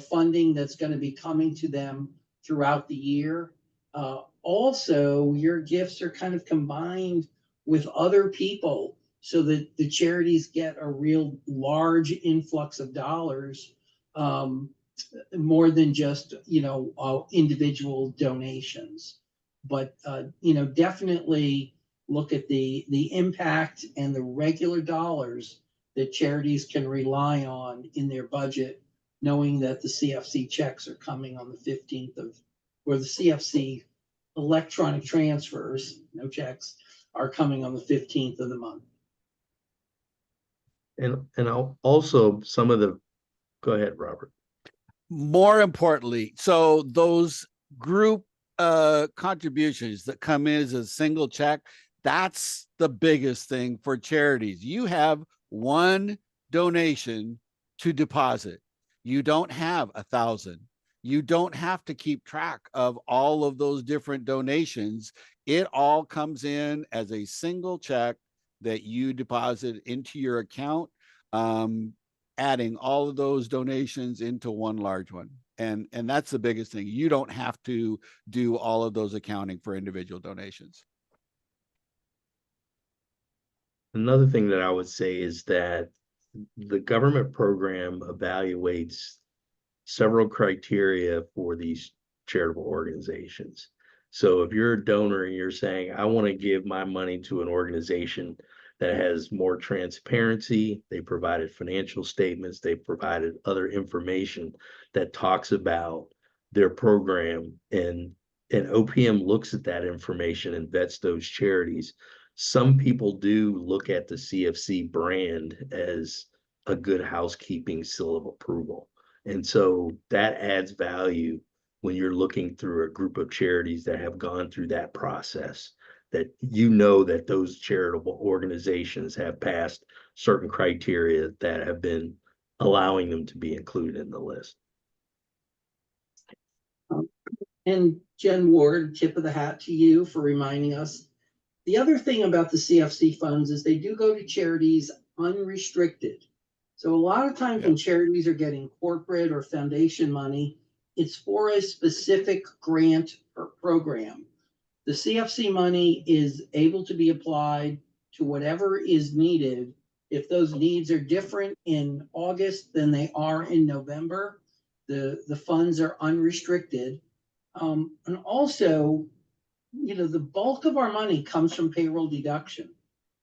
funding that's going to be coming to them throughout the year. Also, your gifts are kind of combined with other people, so that the charities get a real large influx of dollars, more than just, individual donations. But, definitely look at the impact and the regular dollars that charities can rely on in their budget, knowing that the CFC checks are coming on the 15th or the CFC electronic transfers, no checks, are coming on the 15th of the month. And also go ahead, Robert. More importantly, so those group contributions that come in as a single check, that's the biggest thing for charities. You have one donation to deposit. You don't have 1,000. You don't have to keep track of all of those different donations. It all comes in as a single check that you deposit into your account, adding all of those donations into one large one. And that's the biggest thing. You don't have to do all of those accounting for individual donations. Another thing that I would say is that the government program evaluates several criteria for these charitable organizations. So if you're a donor and you're saying, I want to give my money to an organization that has more transparency, they provided financial statements, they provided other information that talks about their program, and OPM looks at that information and vets those charities. Some people do look at the CFC brand as a good housekeeping seal of approval. And so that adds value when you're looking through a group of charities that have gone through that process, that that those charitable organizations have passed certain criteria that have been allowing them to be included in the list. And Jen Ward, tip of the hat to you for reminding us. The other thing about the CFC funds is they do go to charities unrestricted. So a lot of times when charities are getting corporate or foundation money, it's for a specific grant or program. The CFC money is able to be applied to whatever is needed. If those needs are different in August than they are in November, the funds are unrestricted. And also, the bulk of our money comes from payroll deduction.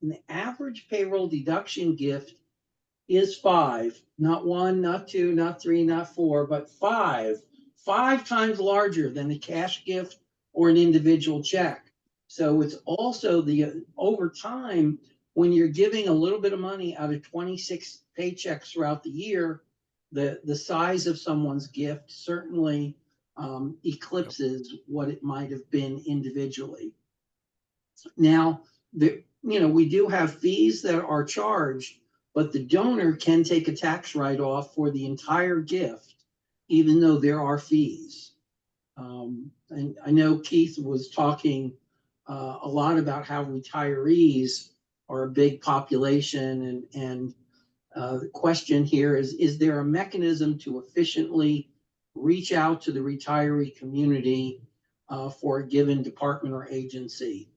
And the average payroll deduction gift is 5, not 1, not 2, not 3, not 4, but 5 times larger than a cash gift or an individual check. So it's also over time, when you're giving a little bit of money out of 26 paychecks throughout the year, the size of someone's gift certainly eclipses what it might have been individually. Now, we do have fees that are charged, but the donor can take a tax write-off for the entire gift, even though there are fees. And I know Keith was talking a lot about how retirees are a big population, and the question here is there a mechanism to efficiently reach out to the retiree community for a given department or agency?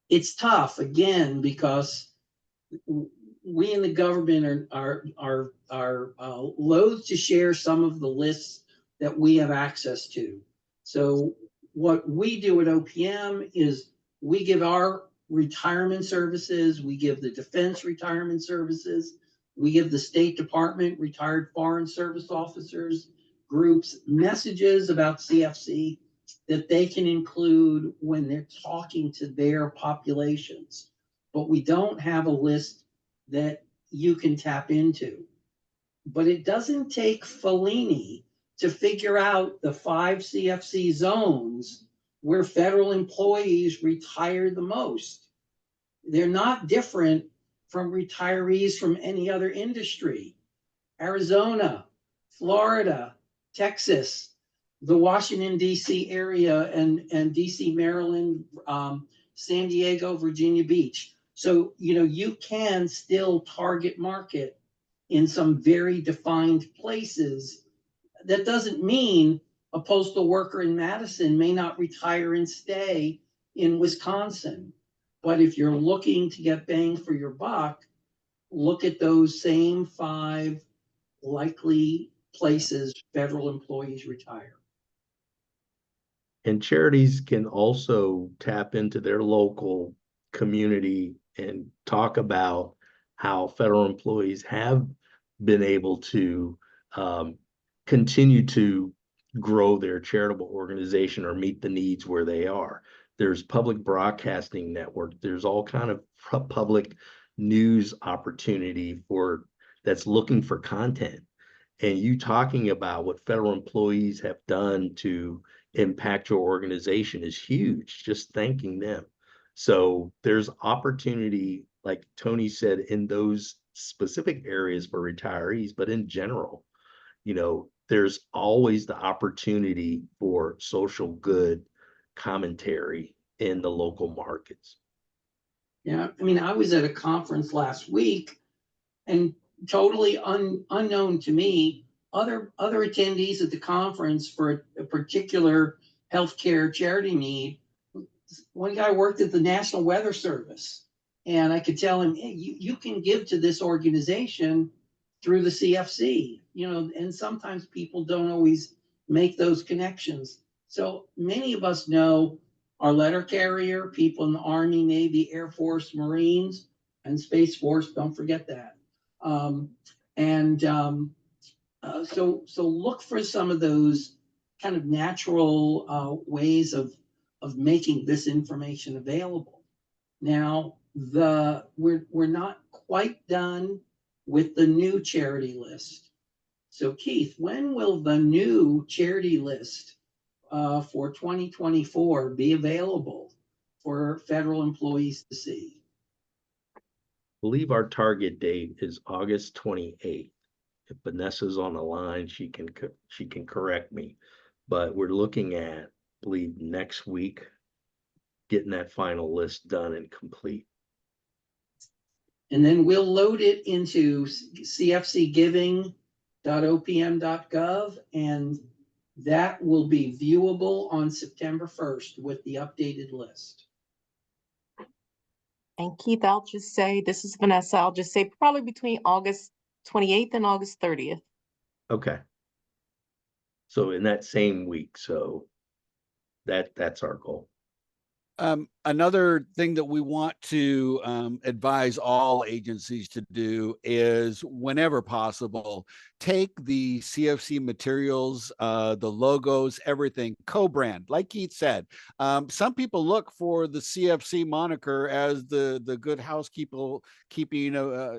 It's tough, again, because we in the government are loath to share some of the lists that we have access to. So what we do at OPM is we give our retirement services, we give the defense retirement services, we give the State Department retired foreign service officers groups messages about CFC that they can include when they're talking to their populations. But we don't have a list that you can tap into. But it doesn't take Fellini to figure out the 5 CFC zones where federal employees retire the most. They're not different from retirees from any other industry. Arizona, Florida, Texas, the Washington, D.C. area, and D.C., Maryland, San Diego, Virginia Beach. So, you can still target market in some very defined places. That doesn't mean a postal worker in Madison may not retire and stay in Wisconsin. But if you're looking to get bang for your buck, look at those same 5 likely places federal employees retire. And charities can also tap into their local community and talk about how federal employees have been able to continue to grow their charitable organization or meet the needs where they are. There's public broadcasting network. There's all kind of public news opportunity that's looking for content. And you talking about what federal employees have done to impact your organization is huge, just thanking them. So there's opportunity, like Tony said, in those specific areas for retirees, but in general, there's always the opportunity for social good commentary in the local markets. Yeah, I was at a conference last week, and totally unknown to me, other attendees at the conference for a particular healthcare charity need. One guy worked at the National Weather Service, and I could tell him, hey, you can give to this organization through the CFC, and sometimes people don't always make those connections. So many of us know our letter carrier, people in the Army, Navy, Air Force, Marines, and Space Force, don't forget that. So look for some of those kind of natural ways of making this information available. Now, we're not quite done with the new charity list. So Keith, when will the new charity list for 2024 be available for federal employees to see? I believe our target date is August 28th. If Vanessa's on the line, she can correct me, but we're looking at, I believe, next week, getting that final list done and complete. And then we'll load it into cfcgiving.opm.gov, and that will be viewable on September 1st with the updated list. And Keith, I'll just say, this is Vanessa, I'll just say probably between August 28th and August 30th. Okay. So in that same week, so that's our goal. Another thing that we want to advise all agencies to do is, whenever possible, take the CFC materials, the logos, everything, co-brand. Like Keith said, some people look for the CFC moniker as the good housekeeping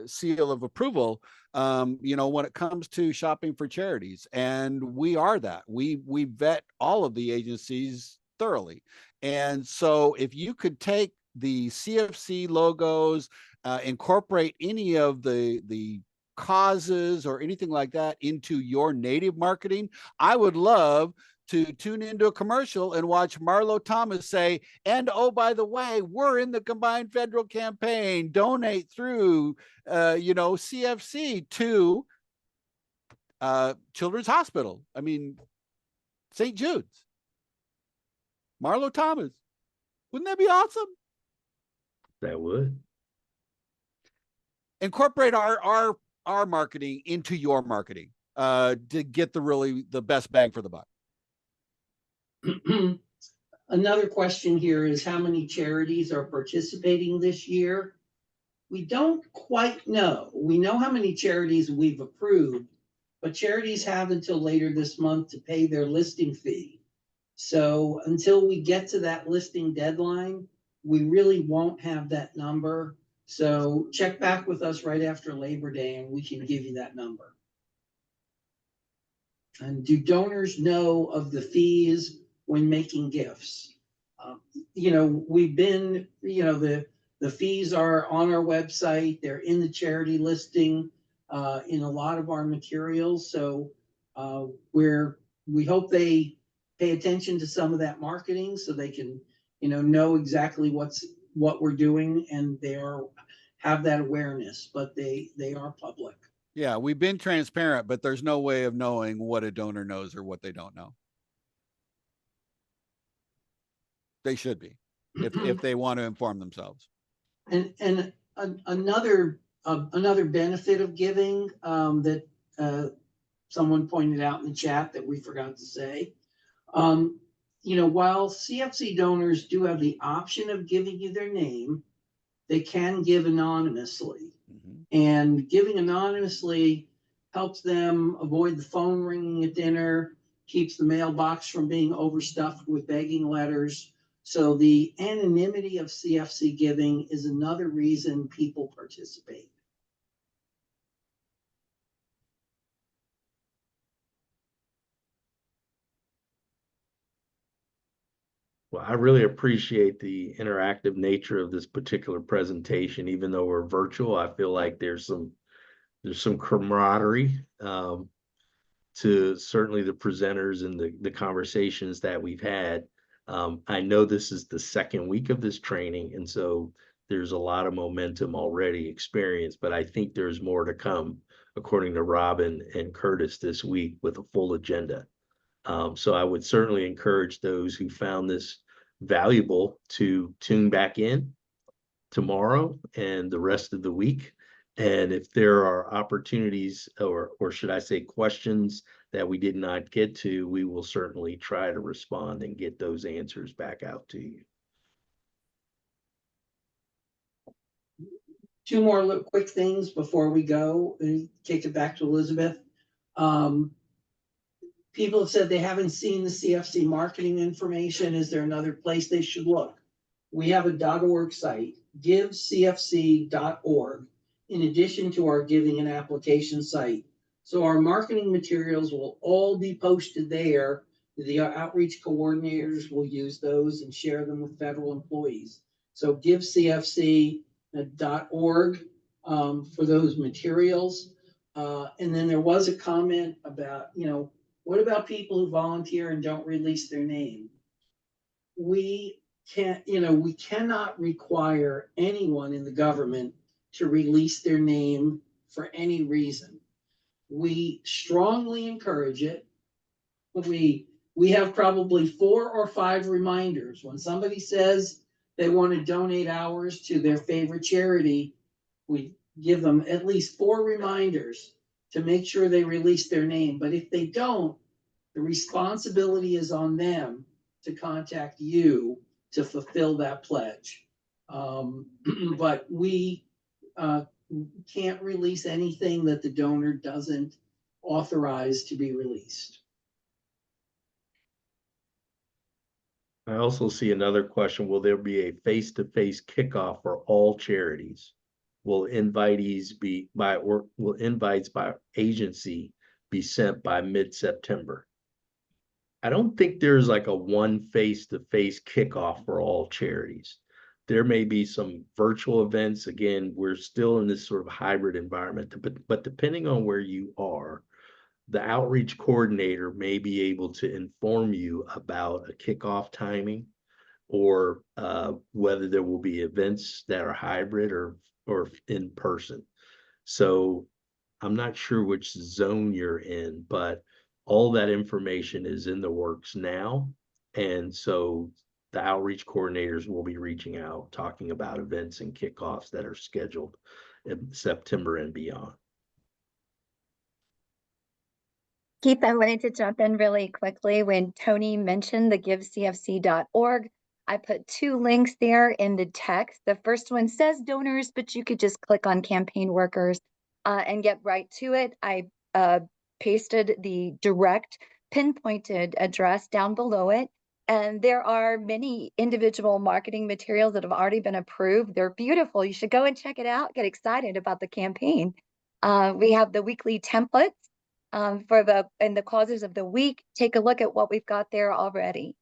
seal of approval. When it comes to shopping for charities, and we are that. We vet all of the agencies thoroughly. And so if you could take the CFC logos, incorporate any of the causes or anything like that into your native marketing, I would love to tune into a commercial and watch Marlo Thomas say, and oh, by the way, we're in the combined federal campaign, donate through, CFC to Children's Hospital. I mean, St. Jude's. Marlo Thomas. Wouldn't that be awesome? That would. Incorporate our marketing into your marketing to get the best bang for the buck. Another question here is, how many charities are participating this year? We don't quite know. We know how many charities we've approved, but charities have until later this month to pay their listing fee. So until we get to that listing deadline, we really won't have that number. So check back with us right after Labor Day and we can give you that number. And do donors know of the fees when making gifts? We've been, the fees are on our website. They're in the charity listing in a lot of our materials. So we hope they pay attention to some of that marketing so they can, know exactly what we're doing, and have that awareness, but they are public. Yeah, we've been transparent, but there's no way of knowing what a donor knows or what they don't know. They should be, if they want to inform themselves. And another benefit of giving that someone pointed out in the chat that we forgot to say, while CFC donors do have the option of giving you their name, they can give anonymously. Mm-hmm. And giving anonymously helps them avoid the phone ringing at dinner, keeps the mailbox from being overstuffed with begging letters. So the anonymity of CFC giving is another reason people participate. Well, I really appreciate the interactive nature of this particular presentation. Even though we're virtual, I feel like there's some camaraderie to certainly the presenters and the conversations that we've had. I know this is the second week of this training, and so there's a lot of momentum already experienced, but I think there's more to come, according to Robin and Curtis this week, with a full agenda. So I would certainly encourage those who found this valuable to tune back in tomorrow and the rest of the week. And if there are opportunities, or should I say questions that we did not get to, we will certainly try to respond and get those answers back out to you. Two more quick things before we go and take it back to Elizabeth. People have said they haven't seen the CFC marketing information. Is there another place they should look? We have a .org site, givecfc.org, in addition to our giving and application site. So our marketing materials will all be posted there. The outreach coordinators will use those and share them with federal employees. So givecfc.org for those materials. And then there was a comment about, what about people who volunteer and don't release their name? We cannot require anyone in the government to release their name for any reason. We strongly encourage it. We have probably 4 or 5 reminders. When somebody says they want to donate hours to their favorite charity, we give them at least 4 reminders to make sure they release their name. But if they don't, the responsibility is on them to contact you to fulfill that pledge. But we can't release anything that the donor doesn't authorize to be released. I also see another question. Will there be a face-to-face kickoff for all charities? Will invites by agency be sent by mid-September? I don't think there's like a one face-to-face kickoff for all charities. There may be some virtual events. Again, we're still in this sort of hybrid environment, but depending on where you are, the outreach coordinator may be able to inform you about a kickoff timing or whether there will be events that are hybrid or in person. So I'm not sure which zone you're in, but all that information is in the works now. And so the outreach coordinators will be reaching out, talking about events and kickoffs that are scheduled in September and beyond. Keith, I wanted to jump in really quickly. When Tony mentioned the givecfc.org, I put 2 links there in the text. The first one says donors, but you could just click on campaign workers and get right to it. I pasted the direct pinpointed address down below it. And there are many individual marketing materials that have already been approved. They're beautiful. You should go and check it out. Get excited about the campaign. We have the weekly templates for the causes of the week. Take a look at what we've got there already.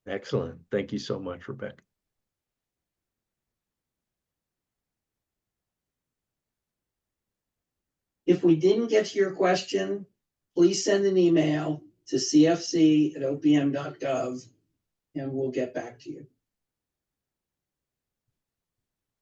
Excellent. Thank you so much, Rebecca. If we didn't get to your question, please send an email to cfc@opm.gov and we'll get back to you.